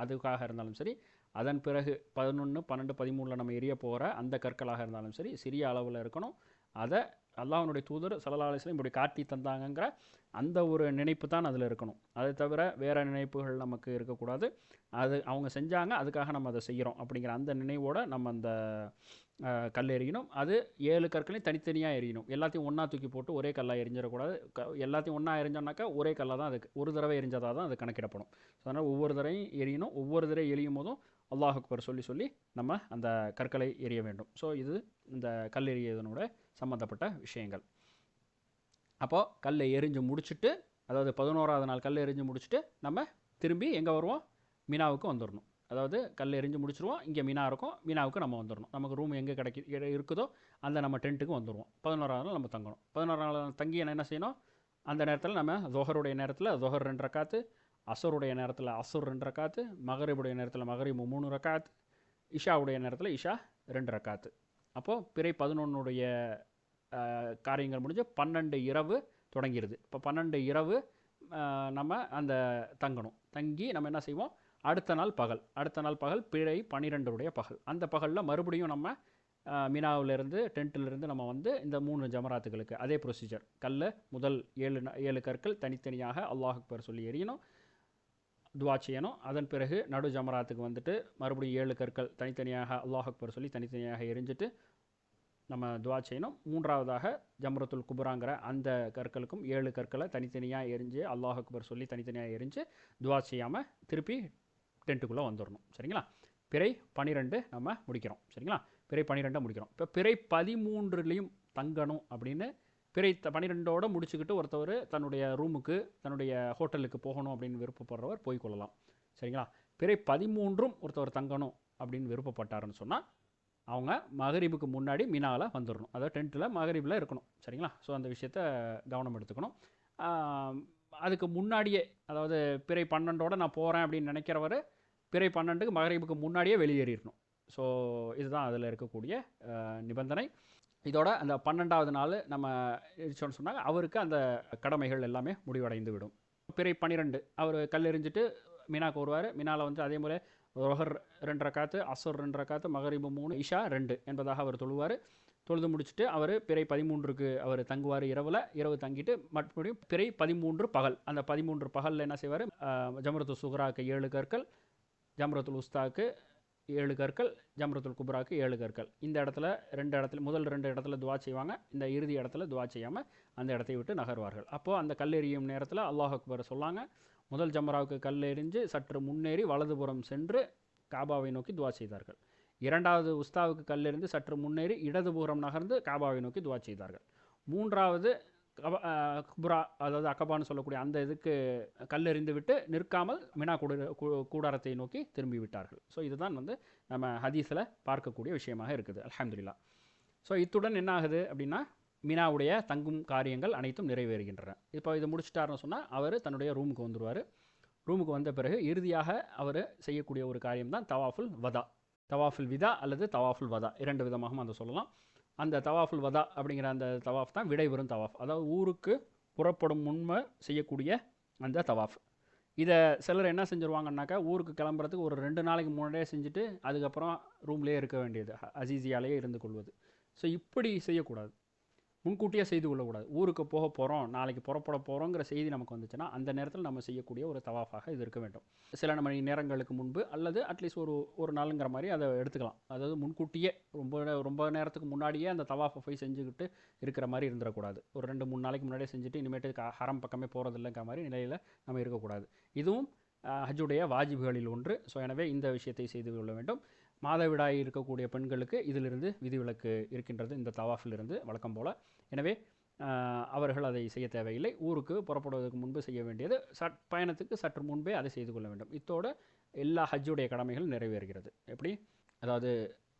A: அதுக்காக இருந்தாலும் சரி, அதன் பிறகு 11, 12, 13 நம்ம எரிய போகிற அந்த கற்களாக இருந்தாலும் சரி, சிறிய அளவில் இருக்கணும். அதை அல்லாஹ்வுடைய தூதர் ஸல்லல்லாஹு அலைஹி வஸல்லம் இப்படி காட்டி தந்தாங்கங்கிற அந்த ஒரு நினைப்பு தான் அதில் இருக்கணும். அதை தவிர வேறு நினைப்புகள் நமக்கு இருக்கக்கூடாது. அது அவங்க செஞ்சாங்க, அதுக்காக நம்ம அதை செய்கிறோம் அப்படிங்கிற அந்த நினைவோடு நம்ம அந்த கல் எறியணும். அது 7 கற்களையும் தனித்தனியாக எறியணும். எல்லாத்தையும் ஒன்றா தூக்கி போட்டு ஒரே கல்லாக எரிஞ்சிடக்கூடாது. எல்லாத்தையும் ஒன்றா எரிஞ்சோன்னாக்கா ஒரே கல்லாக தான் அதுக்கு ஒரு தடவை எரிஞ்சதாக தான் அது கணக்கிடப்படும். ஸோ அதனால் ஒவ்வொரு தடவையும் எரியணும். ஒவ்வொரு தடவை எரியும் போதும் அல்லாஹ் அக்பர் சொல்லி நம்ம அந்த கற்களை எரிய வேண்டும். ஸோ இது இந்த கல் எறியதனோட சம்மந்தப்பட்ட விஷயங்கள். அப்போது கல்லை எரிஞ்சு முடிச்சுட்டு, அதாவது 11வது நாள் கல் எரிஞ்சு முடிச்சுட்டு நம்ம திரும்பி எங்கே வருவோம்? மீனாவுக்கு வந்துடணும். அதாவது கல் எரிஞ்சு முடிச்சிருவோம், இங்கே மீனா இருக்கும், மீனாவுக்கு நம்ம வந்துடணும். நமக்கு ரூம் எங்கே இருக்குதோ அந்த நம்ம டென்ட்டுக்கு வந்துடுவோம். 11வது நாள் நம்ம தங்கணும். 11வது நாள் தங்கி என்ன செய்யணும்? அந்த நேரத்தில் நம்ம ஸொஹருடைய நேரத்தில் ஸொஹர் 2 ரக்காத்து, அசருடைய நேரத்தில் அசுர் 2 ரக்காத்து, மகரிபுடைய நேரத்தில் மகரிபு 3 ரக்காத், இஷாவுடைய நேரத்தில் இஷா 2 ரக்காத்து. அப்போது பிறை 11உடைய காரியங்கள் முடிஞ்சு 12 இரவு தொடங்கிடுது. இப்போ 12 இரவு நம்ம அந்த தங்கணும். தங்கி நம்ம என்ன செய்வோம்? அடுத்த நாள் பகல் பிறை 12உடைய பகல். அந்த பகலில் மறுபடியும் நம்ம மீனாவிலேருந்து டென்ட்டிலிருந்து நம்ம வந்து இந்த 3 ஜமராத்துகளுக்கு அதே ப்ரொசீஜர். முதல் 7 கற்கள் தனித்தனியாக அல்லாஹ் அக்பர் சொல்லி எறியணும், துவா செய்யணும். அதன் பிறகு நடு ஜமராத்துக்கு வந்துட்டு மறுபடியும் 7 கற்கள் தனித்தனியாக அல்லாஹ் அக்பர் சொல்லி தனித்தனியாக எரிஞ்சிட்டு நம்ம துவா செய்யணும். 3வதாக ஜம்ரத்துல் குப்ராங்கிற அந்த கற்களுக்கும் 7 கற்களை தனித்தனியாக எரிஞ்சு அல்லாஹ் அக்பர் சொல்லி தனித்தனியாக எரிஞ்சு துவா செய்யாமல் திருப்பி டென்ட்டுக்குள்ளே வந்துடணும். சரிங்களா? பிறை 12 நம்ம முடிக்கிறோம். சரிங்களா? பிறை 12 முடிக்கிறோம். இப்போ பிறை 13லையும் தங்கணும் அப்படின்னு பிறை 12ஓடு முடிச்சுக்கிட்டு ஒருத்தவர் தன்னுடைய ரூமுக்கு, தன்னுடைய ஹோட்டலுக்கு போகணும் அப்படின்னு விருப்பப்படுறவர் போய்கொள்ளலாம். சரிங்களா? பிறை 13ம் ஒருத்தவர் தங்கணும் அப்படின்னு விருப்பப்பட்டாருன்னு சொன்னால் அவங்க மகரிபுக்கு முன்னாடி மீனாவில் வந்துடணும். அதாவது டென்ட்டில் மகரிபில் இருக்கணும். சரிங்களா? ஸோ அந்த விஷயத்தை கவனம் எடுத்துக்கணும். அதுக்கு முன்னாடியே, அதாவது பிறை 12ஓடு நான் போகிறேன் அப்படின்னு நினைக்கிறவர் பிறை 12க்கு மகரிபுக்கு முன்னாடியே வெளியேறிடணும். ஸோ இதுதான் அதில் இருக்கக்கூடிய நிபந்தனை. இதோட அந்த 12வது நாள் நம்ம எரிச்சோன்னு சொன்னாங்க, அவருக்கு அந்த கடமைகள் எல்லாமே முடிவடைந்து விடும். பிறை 12 அவர் கல் எறிஞ்சிட்டு மீனாவுக்கு வருவார். மீனாவில் வந்து அதே போல் ஸொஹர் 2 ரக்காத்து, அசுர் 2 ரக்காத்து, மகரிபு 3, இஷா 2 என்பதாக அவர் தொழுவார். தொழுது முடிச்சுட்டு அவர் பிறை 13க்கு அவர் தங்குவார். இரவு தங்கிட்டு மறுபடியும் பிறை 13 பகல். அந்த 13 பகலில் என்ன செய்வார்? ஜம்ரத்துல் சுக்ராவுக்கு 7 கற்கள், ஜம்ரத்துல் உஸ்தாவுக்கு 7 கற்கள், ஜம்ரத்துல் குப்ராவுக்கு 7 கற்கள். இந்த இடத்துல முதல் 2 இடத்துல துவா செய்வாங்க. இந்த இறுதி இடத்துல துவா செய்யாமல் அந்த இடத்தை விட்டு நகர்வார்கள். அப்போது அந்த கல் எறியும் நேரத்தில் அல்லாஹ் அக்பர் சொல்லாங்க. முதல் ஜமராவுக்கு கல் எறிஞ்சு சற்று முன்னேறி வலதுபுறம் சென்று காபாவை நோக்கி துவா செய்தார்கள். 2வது உஸ்தாவுக்கு கல் எறிந்து சற்று முன்னேறி இடதுபுறம் நகர்ந்து காபாவை நோக்கி துவா செய்தார்கள். 3வது குப்ரா, அதாவது அக்கபான்னு சொல்லக்கூடிய அந்த இதுக்கு கல் எறிந்து விட்டு நிற்காமல் மினா கூடாரத்தை நோக்கி திரும்பி விட்டார்கள். ஸோ இதுதான் வந்து நம்ம ஹதீஸில் பார்க்கக்கூடிய விஷயமாக இருக்குது. அல்ஹம்துலில்லாஹ். ஸோ இத்துடன் என்ன ஆகுது அப்படின்னா மினாவுடைய தங்கும் காரியங்கள் அனைத்தும் நிறைவேறுகின்றன. இப்போ இதை முடிச்சிட்டாருன்னு சொன்னால் அவர் தன்னுடைய ரூமுக்கு வந்துடுவார். ரூமுக்கு வந்த பிறகு இறுதியாக அவர் செய்யக்கூடிய ஒரு காரியம் தான் தவாஃபுல் வதா. தவாஃபுல் விதா அல்லது தவாஃபுல் வதா 2 விதமாகவும் அதை சொல்லலாம். அந்த தவாஃபுல் வதா அப்படிங்கிற அந்த தவாஃப் தான் விடைபெறும் தவாஃப். அதாவது ஊருக்கு புறப்படும் முன்மை செய்யக்கூடிய அந்த தவாஃப். இதை சிலர் என்ன செஞ்சுருவாங்கன்னாக்கா, ஊருக்கு கிளம்புறதுக்கு ஒரு 2 நாளைக்கு முன்னாடியே செஞ்சுட்டு அதுக்கப்புறம் ரூம்லேயே இருக்க வேண்டியது, அசீசியாலேயே இருந்து கொள்வது. ஸோ இப்படி செய்யக்கூடாது, முன்கூட்டியே செய்து கொள்ளக்கூடாது. ஊருக்கு போக போகிறோம், நாளைக்கு புறப்பட போகிறோங்கிற செய்தி நமக்கு வந்துச்சுன்னா அந்த நேரத்தில் நம்ம செய்யக்கூடிய ஒரு தவாஃபாக இது இருக்க வேண்டும். சில மணி நேரங்களுக்கு முன்பு அல்லது அட்லீஸ்ட் ஒரு நாளுங்கிற மாதிரி அதை எடுத்துக்கலாம். அதாவது முன்கூட்டியே ரொம்ப நேரத்துக்கு முன்னாடியே அந்த தவாஃபை போய் செஞ்சுக்கிட்டு இருக்கிற மாதிரி இருந்துடக்கூடாது. ஒரு 2-3 நாளைக்கு முன்னாடியே செஞ்சுட்டு இனிமேட்டு ஹரம் பக்கமே போகிறதில்லைங்கிற மாதிரி நிலையில் நம்ம இருக்கக்கூடாது. இதுவும் ஹஜ்ஜுடைய வாஜிபுகளில் ஒன்று. ஸோ எனவே இந்த விஷயத்தை செய்து கொள்ள வேண்டும். மாதவிடாய் இருக்கக்கூடிய பெண்களுக்கு இதிலிருந்து விதிவிலக்கு இருக்கின்றது, இந்த தவாஃபிலிருந்து வழக்கம் போல். எனவே அவர்கள் அதை செய்ய தேவையில்லை. ஊருக்கு புறப்படுவதற்கு முன்பு செய்ய வேண்டியது பயணத்துக்கு சற்று முன்பே அதை செய்து கொள்ள வேண்டும். இத்தோடு எல்லா ஹஜ்ஜுடைய கடமைகள் நிறைவேறுகிறது. எப்படி? அதாவது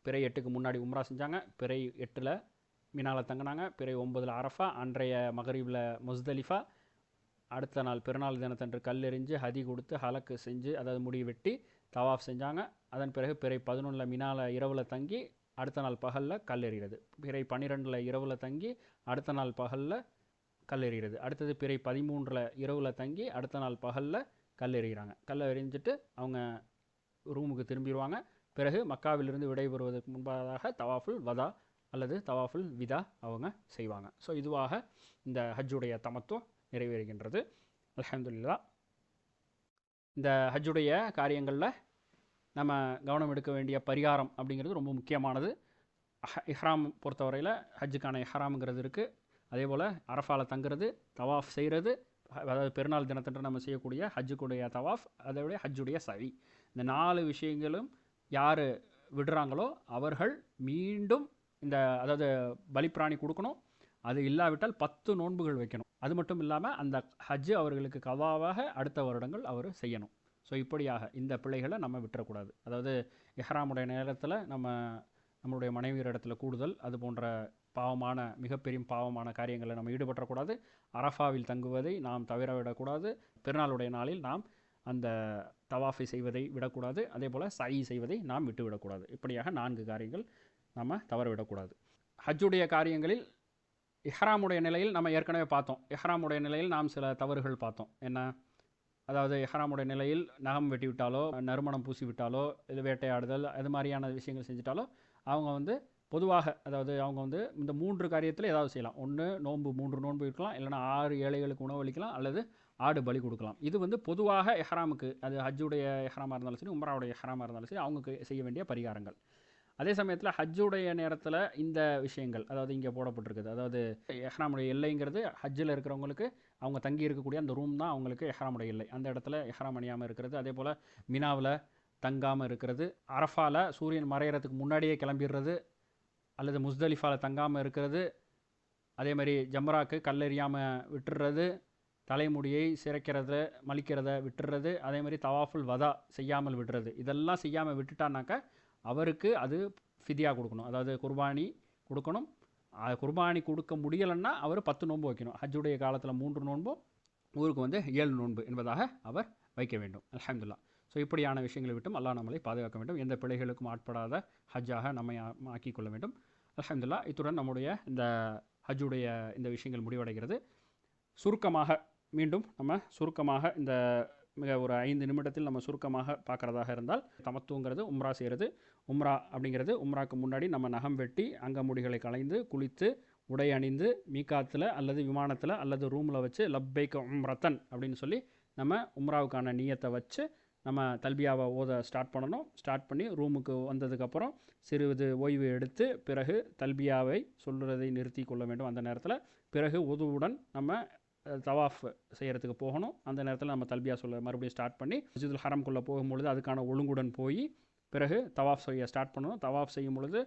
A: பிறை 8க்கு முன்னாடி உம்ரா செஞ்சாங்க, பிறை 8ல் மினாவில் தங்கினாங்க, பிறை 9ல் அரஃபா, அன்றைய மகரிபில் முஸ்தலிஃபா, அடுத்த நாள் பெருநாள் தினத்தன்று கல்லெறிஞ்சு ஹதி கொடுத்து ஹலக்கு செஞ்சு அதாவது முடி வெட்டி தவாஃப் செஞ்சாங்க. அதன் பிறகு பிறை 11ல் மினாவில் இரவில் தங்கி அடுத்த நாள் பகலில் கல்லெறிகிறது. பிறை 12ல் இரவில் தங்கி அடுத்த நாள் பகலில் கல்லெறிகிறது. அடுத்தது பிறை 13ல் இரவில் தங்கி அடுத்த நாள் பகலில் கல்லெறிகிறாங்க. கல்லெறிஞ்சிட்டு அவங்க ரூமுக்கு திரும்பிடுவாங்க. பிறகு மக்காவிலிருந்து விடைபெறுவதற்கு முன்பாக தவாஃபுல் வதா அல்லது தவாஃபுல் விதா அவங்க செய்வாங்க. ஸோ இதுவாக இந்த ஹஜ்ஜுடைய தமத்துவம் நிறைவேறுகின்றது. அல்ஹம்துலில்லாஹ். இந்த ஹஜ்ஜுடைய காரியங்களில் நம்ம கவனம் எடுக்க வேண்டிய பரிகாரம் அப்படிங்கிறது ரொம்ப முக்கியமானது. இஹ்ராம் பொறுத்தவரையில் ஹஜ்ஜுக்கான இஹ்ராமுங்கிறது இருக்குது. அதே போல் அரஃபாவில் தங்குறது, தவாஃப் செய்கிறது, அதாவது பெருநாள் தினத்தன்று நம்ம செய்யக்கூடிய ஹஜ்ஜுக்குடைய தவாஃப், அதோடைய ஹஜ்ஜுடைய சவி, இந்த 4 விஷயங்களும் யார் விடுறாங்களோ அவர்கள் மீண்டும் இந்த அதாவது பலிப்பிராணி கொடுக்கணும். அது இல்லாவிட்டால் 10 நோன்புகள் வைக்கணும். அது மட்டும் இல்லாமல் அந்த ஹஜ்ஜு அவர்களுக்கு கவாவாக அடுத்த வருடங்கள் அவர் செய்யணும். ஸோ இப்படியாக இந்த பிள்ளைகளை நம்ம விட்டுறக்கூடாது. அதாவது இஹ்ராமுடைய நேரத்தில் நம்மளுடைய மனைவியர் இடத்துல கூடுதல், அது போன்ற பாவமான மிகப்பெரிய பாவமான காரியங்களை நம்ம ஈடுபடக்கூடாது. அரஃபாவில் தங்குவதை நாம் தவிர விடக்கூடாது. பெருநாளுடைய நாளில் நாம் அந்த தவாஃபை செய்வதை விடக்கூடாது. அதே போல் சயி செய்வதை நாம் விட்டுவிடக்கூடாது. இப்படியாக 4 காரியங்கள் நம்ம தவற விடக்கூடாது. ஹஜ்ஜுடைய காரியங்களில் இஹ்ராமுடைய நிலையில் நம்ம ஏற்கனவே பார்த்தோம். இஹ்ராமுடைய நிலையில் நாம் சில தவறுகள் பார்த்தோம். என்ன? அதாவது இஹ்ராமுடைய நிலையில் நகம் வெட்டி விட்டாலோ, நறுமணம் பூசி விட்டாலோ, இது வேட்டையாடுதல், அது மாதிரியான விஷயங்கள் செஞ்சுட்டாலோ அவங்க பொதுவாக அதாவது அவங்க இந்த 3 காரியத்தில் ஏதாவது செய்யலாம். ஒன்று நோன்பு 3 நோன்பு இருக்கலாம், இல்லைனா 6 ஏழைகளுக்கு உணவளிக்கலாம், அல்லது ஆடு பலி கொடுக்கலாம். இது பொதுவாக இஹ்ராமுக்கு, அது ஹஜ்ஜுடைய இஹ்ராமாக இருந்தாலும் சரி, உம்ராவுடைய இஹ்ராமாக இருந்தாலும் சரி, அவங்க செய்ய வேண்டிய பரிகாரங்கள். அதே சமயத்தில் ஹஜ்ஜுடைய நேரத்தில் இந்த விஷயங்கள் அதாவது இங்கே போடப்பட்டிருக்குது. அதாவது இஹ்ராமுடைய எல்லைங்கிறது ஹஜ்ஜில் இருக்கிறவங்களுக்கு அவங்க தங்கி இருக்கக்கூடிய அந்த ரூம் தான் அவங்களுக்கு இஹ்ராமுடைய எல்லை. அந்த இடத்துல இஹ்ராம் அணியாமல் இருக்கிறது. அதே போல் மினாவில் தங்காமல் இருக்கிறது, அரஃபாவில் சூரியன் மறையிறதுக்கு முன்னாடியே கிளம்பிடுறது, அல்லது முஸ்தலிஃபாவில் தங்காமல் இருக்கிறது, அதே மாதிரி ஜம்ராக்கு கல்லெறியாமல் விட்டுறது, தலைமுடியை சிரைக்கிறத மலிக்கிறத விட்டுறது, அதே மாதிரி தவாஃபுல் வதா செய்யாமல் விடுறது. இதெல்லாம் செய்யாமல் விட்டுட்டானாக்கா அவருக்கு அது ஃபிதியா கொடுக்கணும், அதாவது குர்பானி கொடுக்கணும். குர்பானி கொடுக்க முடியலைன்னா அவர் 10 நோன்பு வைக்கணும். ஹஜ்ஜுடைய காலத்தில் 3 நோன்பும் ஊருக்கு 7 நோன்பு என்பதாக அவர் வைக்க வேண்டும். அல்ஹம்துலில்லாஹ். ஸோ இப்படியான விஷயங்களை விட்டும் அல்லாஹ் நம்மளை பாதுகாக்க வேண்டும். எந்த பிழைகளுக்கும் ஆட்படாத ஹஜ்ஜாக நம்மை ஆக்கிக் கொள்ள வேண்டும். அல்ஹம்துலில்லாஹ். இத்துடன் நம்முடைய இந்த ஹஜ்ஜுடைய இந்த விஷயங்கள் முடிவடைகிறது. சுருக்கமாக இந்த மிக ஒரு 5 நிமிடத்தில் நம்ம சுருக்கமாக பார்க்குறதாக இருந்தால், தமத்துவங்கிறது உம்ரா செய்கிறது. உம்ரா அப்படிங்கிறது உம்ராக்கு முன்னாடி நம்ம நகம் வெட்டி அங்கமுடிகளை களைந்து குளித்து உடை அணிந்து மீகாத்தில் அல்லது விமானத்தில் அல்லது ரூமில் வச்சு லப்பைக் உம்ரத்தன் அப்படின்னு சொல்லி நம்ம உம்ராவுக்கான நியத்தை வச்சு நம்ம தல்பியாவை ஓத ஸ்டார்ட் பண்ணணும். ஸ்டார்ட் பண்ணி ரூமுக்கு வந்ததுக்கப்புறம் சிறிது ஓய்வு எடுத்து பிறகு தல்பியாவை சொல்கிறதை நிறுத்தி கொள்ள வேண்டும். அந்த நேரத்தில் பிறகு உதுவுடன் நம்ம தவாஃப் செய்கிறதுக்கு போகணும். அந்த நேரத்தில் நம்ம தல்பியா சொல்ல மறுபடியும் ஸ்டார்ட் பண்ணி மஸ்ஜிதுல் ஹரம்குள்ளே போகும்பொழுது அதுக்கான ஒழுங்குடன் போய் பிறகு தவாஃப் செய்ய ஸ்டார்ட் பண்ணணும். தவாஃப் செய்யும் பொழுது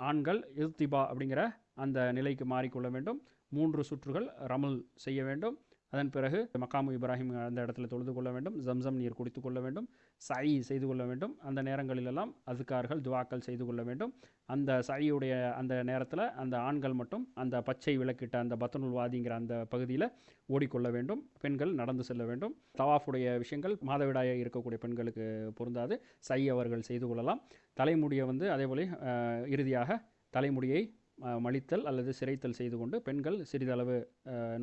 A: ஆண்கள் இர்திபா அப்படிங்கிற அந்த நிலைக்கு மாறிக்கொள்ள வேண்டும். 3 சுற்றுகள் ரமல் செய்ய வேண்டும். அதன் பிறகு மக்காமு இப்ராஹிம் அந்த இடத்துல தொழுது கொள்ள வேண்டும். ஜம்சம் நீர் குடித்து கொள்ள வேண்டும். சை செய்து கொள்ள வேண்டும். அந்த நேரங்களிலெல்லாம் அதுக்கார்கள் துவாக்கள் செய்து கொள்ள வேண்டும். அந்த சையுடைய அந்த நேரத்தில் அந்த ஆண்கள் மட்டும் அந்த பச்சை விளக்கிட்ட அந்த பத்தனுல் வாதிங்கிற அந்த பகுதியில் ஓடிக்கொள்ள வேண்டும். பெண்கள் நடந்து செல்ல வேண்டும். தவாஃபுடைய விஷயங்கள் மாதவிடாய இருக்கக்கூடிய பெண்களுக்கு பொருந்தாது. சை அவர்கள் செய்து கொள்ளலாம். தலைமுடியை அதேபோல இறுதியாக தலைமுடியை மலித்தல் அல்லது சிரைத்தல் செய்து கொண்டு பெண்கள் சிறிதளவு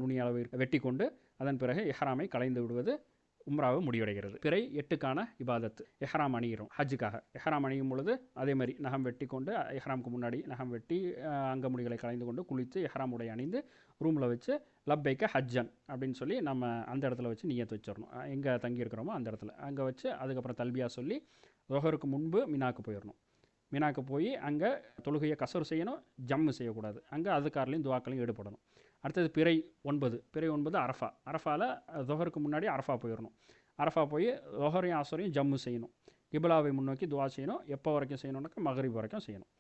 A: நுனியளவு வெட்டி கொண்டு அதன் பிறகு இஹ்ராமை கலைந்து விடுவது உம்ராவு முடிவடைகிறது. பிறை 8க்கான இபாதத்து. இஹ்ராம் அணிகிறோம் ஹஜ்ஜுக்காக. இஹ்ராம் அணியும் பொழுது அதே மாதிரி நகம் வெட்டி கொண்டு இஹ்ராமுக்கு முன்னாடி நகம் வெட்டி அங்க முடிகளை கலைந்து கொண்டு குளித்து இஹ்ராம் உடை அணிந்து ரூமில் வச்சு லப்பைக்க ஹஜ்ஜன் அப்படின்னு சொல்லி நம்ம அந்த இடத்துல வச்சு நியத்து வச்சிடணும். எங்கே தங்கியிருக்கிறோமோ அந்த இடத்துல அங்கே வச்சு அதுக்கப்புறம் தல்பியா சொல்லி லுஹருக்கு முன்பு மினாக்கு போயிடணும். மினாக்கு போய் அங்கே தொழுகையை கசர் செய்யணும், ஜம்மு செய்யக்கூடாது. அங்கே அதுக்காரலையும் துவாக்களையும் ஈடுபடணும். அடுத்தது பிறை 9. பிறை 9 அரஃபா. அரஃபாவில் லுஹருக்கு முன்னாடி அரஃபா போயிடணும். அரஃபா போய் லுஹரையும் அசரையும் ஜம்மு செய்யணும். கிபிலாவை முன்னோக்கி துவா செய்யணும். எப்போ வரைக்கும் செய்யணும்னாக்கா மகரிப் வரைக்கும் செய்யணும்.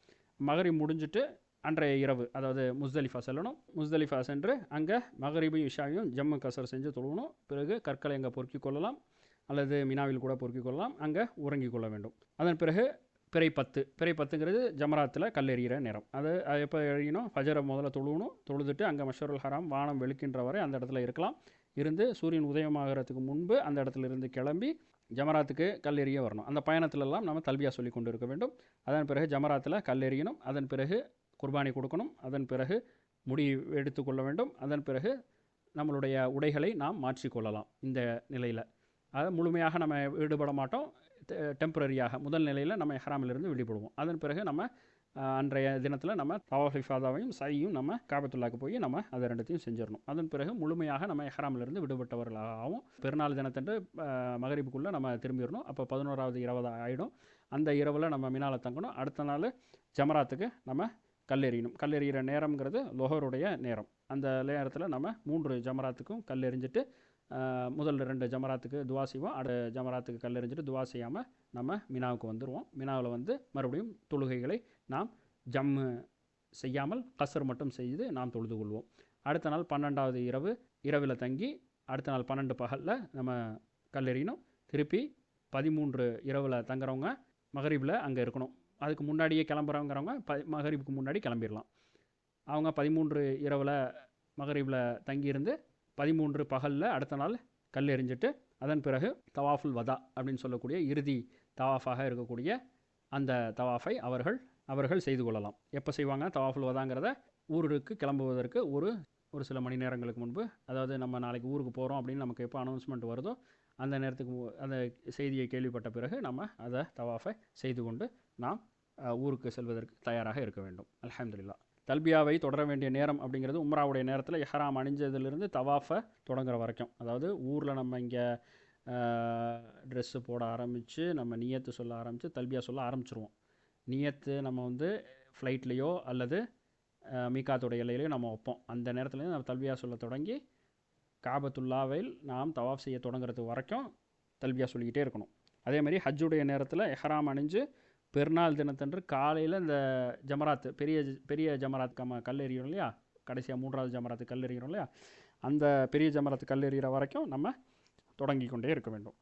A: மகரிப் முடிஞ்சுட்டு அன்றைய இரவு அதாவது முஸ்தலிஃபா செல்லணும். முஸ்தலிஃபா சென்று அங்கே மகரிபையும் இஷாவையும் ஜம்மு கசர் செஞ்சு தொழுகணும். பிறகு கற்களை அங்கே பொறுக்கி கொள்ளலாம் அல்லது மினாவில் கூட பொறுக்கி கொள்ளலாம். அங்கே உறங்கி கொள்ள வேண்டும். அதன் பிறகு பிறை 10. பிறை 10ங்கிறது ஜமராத்தில் கல்லெறிகிற நேரம். அது எப்போ எறியணும்? ஃபஜரை முதல்ல தொழுகணும். தொழுதுட்டு அங்கே மஷ்ஷருல் ஹராம் வானம் வெளுக்கின்ற வரை அந்த இடத்துல இருக்கலாம். இருந்து சூரியன் உதயமாகிறதுக்கு முன்பு அந்த இடத்துல இருந்து கிளம்பி ஜமராத்துக்கு கல்லெறிய வரணும். அந்த பயணத்திலெல்லாம் நம்ம தல்பியா சொல்லி கொண்டு இருக்க வேண்டும். அதன் பிறகு ஜமராத்தில் கல்லெறியணும். அதன் பிறகு குர்பானி கொடுக்கணும். அதன் பிறகு முடி எடுத்துக்கொள்ள வேண்டும். அதன் பிறகு நம்மளுடைய உடைகளை நாம் மாற்றிக்கொள்ளலாம். இந்த நிலையில் அதை முழுமையாக நம்ம ஈடுபட மாட்டோம். டெம்பரரியாக முதல் நிலையில் நம்ம இஹ்ராமிலிருந்து விடுபடுவோம். அதன் பிறகு நம்ம அன்றைய தினத்தில் நம்ம தவாஃப் இஃபாதாவையும் சையும் நம்ம காபத்துல்லாக்கு போய் நம்ம அதை ரெண்டுத்தையும் செஞ்சிடணும். அதன் பிறகு முழுமையாக நம்ம இஹ்ராமிலிருந்து விடுபட்டவர்களாகவும் பெருநாள் தினத்தன்று மகரிப்புக்குள்ளே நம்ம திரும்பிடணும். அப்போ 11வது இரவு ஆகிடும். அந்த இரவில் நம்ம மினால தங்கணும். அடுத்த நாள் ஜமராத்துக்கு நம்ம கல்லெறியணும். கல்லெறிகிற நேரம்ங்கிறது லொஹருடைய நேரம். அந்த நேரத்தில் நம்ம 3 ஜமராத்துக்கும் கல்லெறிஞ்சிட்டு முதல் 2 ஜமராத்துக்கு துவா செய்வோம். அடுத்த ஜமராத்துக்கு கல்லெறிஞ்சிட்டு துவா செய்யாமல் நம்ம மினாவுக்கு வந்துடுவோம். மினாவில் மறுபடியும் தொழுகைகளை நாம் ஜம்மு செய்யாமல் கசர் மட்டும் செய்து நாம் தொழுது கொள்வோம். அடுத்த நாள் 12வது இரவில் தங்கி அடுத்த நாள் 12 பகலில் நம்ம கல்லெறியணும். திருப்பி 13 இரவில் தங்குறவங்க மகரிபில் அங்கே இருக்கணும். அதுக்கு முன்னாடியே கிளம்புறவங்கிறவங்க மகரிபுக்கு முன்னாடி கிளம்பிடலாம். அவங்க 13 இரவில் மகரிபில் தங்கியிருந்து 13 பகலில் அடுத்த நாள் கல் எறிஞ்சிட்டு அதன் பிறகு தவாஃபுல் வதா அப்படின்னு சொல்லக்கூடிய இறுதி தவாஃபாக இருக்கக்கூடிய அந்த தவாஃபை அவர்கள் செய்து கொள்ளலாம். எப்போ செய்வாங்க தவாஃபுல் வதாங்கிறத ஊருக்கு கிளம்புவதற்கு ஒரு சில மணி நேரங்களுக்கு முன்பு, அதாவது நம்ம நாளைக்கு ஊருக்கு போகிறோம் அப்படின்னு நமக்கு எப்போ அனௌன்ஸ்மெண்ட் வருதோ அந்த நேரத்துக்கு அந்த செய்தியை கேள்விப்பட்ட பிறகு நம்ம அதை தவாஃபை செய்து கொண்டு நாம் ஊருக்கு செல்வதற்கு தயாராக இருக்க வேண்டும். அல்ஹம்துலில்லாஹ். தல்பியாவை தொடர வேண்டிய நேரம் அப்படிங்கிறது உம்ராவுடைய நேரத்தில் இஹ்ராம் அணிஞ்சதுலேருந்து தவாஃபை தொடங்குற வரைக்கும். அதாவது ஊரில் நம்ம இங்கே ட்ரெஸ்ஸு போட ஆரம்பித்து நம்ம நியத்து சொல்ல ஆரம்பித்து தல்பியா சொல்ல ஆரம்பிச்சிருவோம். நியத்து நம்ம ஃப்ளைட்லேயோ அல்லது மீகாத்துடைய எல்லையிலையோ நம்ம வைப்போம். அந்த நேரத்துலேருந்து நம்ம தல்பியா சொல்ல தொடங்கி காபத்துல்லாவில் நாம் தவாஃப் செய்ய தொடங்குறது வரைக்கும் தல்பியா சொல்லிக்கிட்டே இருக்கணும். அதேமாதிரி ஹஜ்ஜுடைய நேரத்தில் இஹ்ராம் அணிஞ்சு பெருநாள் தினத்தன்று காலையில் இந்த ஜமராத்து பெரிய ஜமராத் கல்லெறிகிறோம் இல்லையா, கடைசியாக 3வது ஜமராத்து கல்லெறிகிறோம் இல்லையா, அந்த பெரிய ஜமராத்து கல்லெறிகிற வரைக்கும் நம்ம தொடங்கி கொண்டே இருக்க வேண்டும்.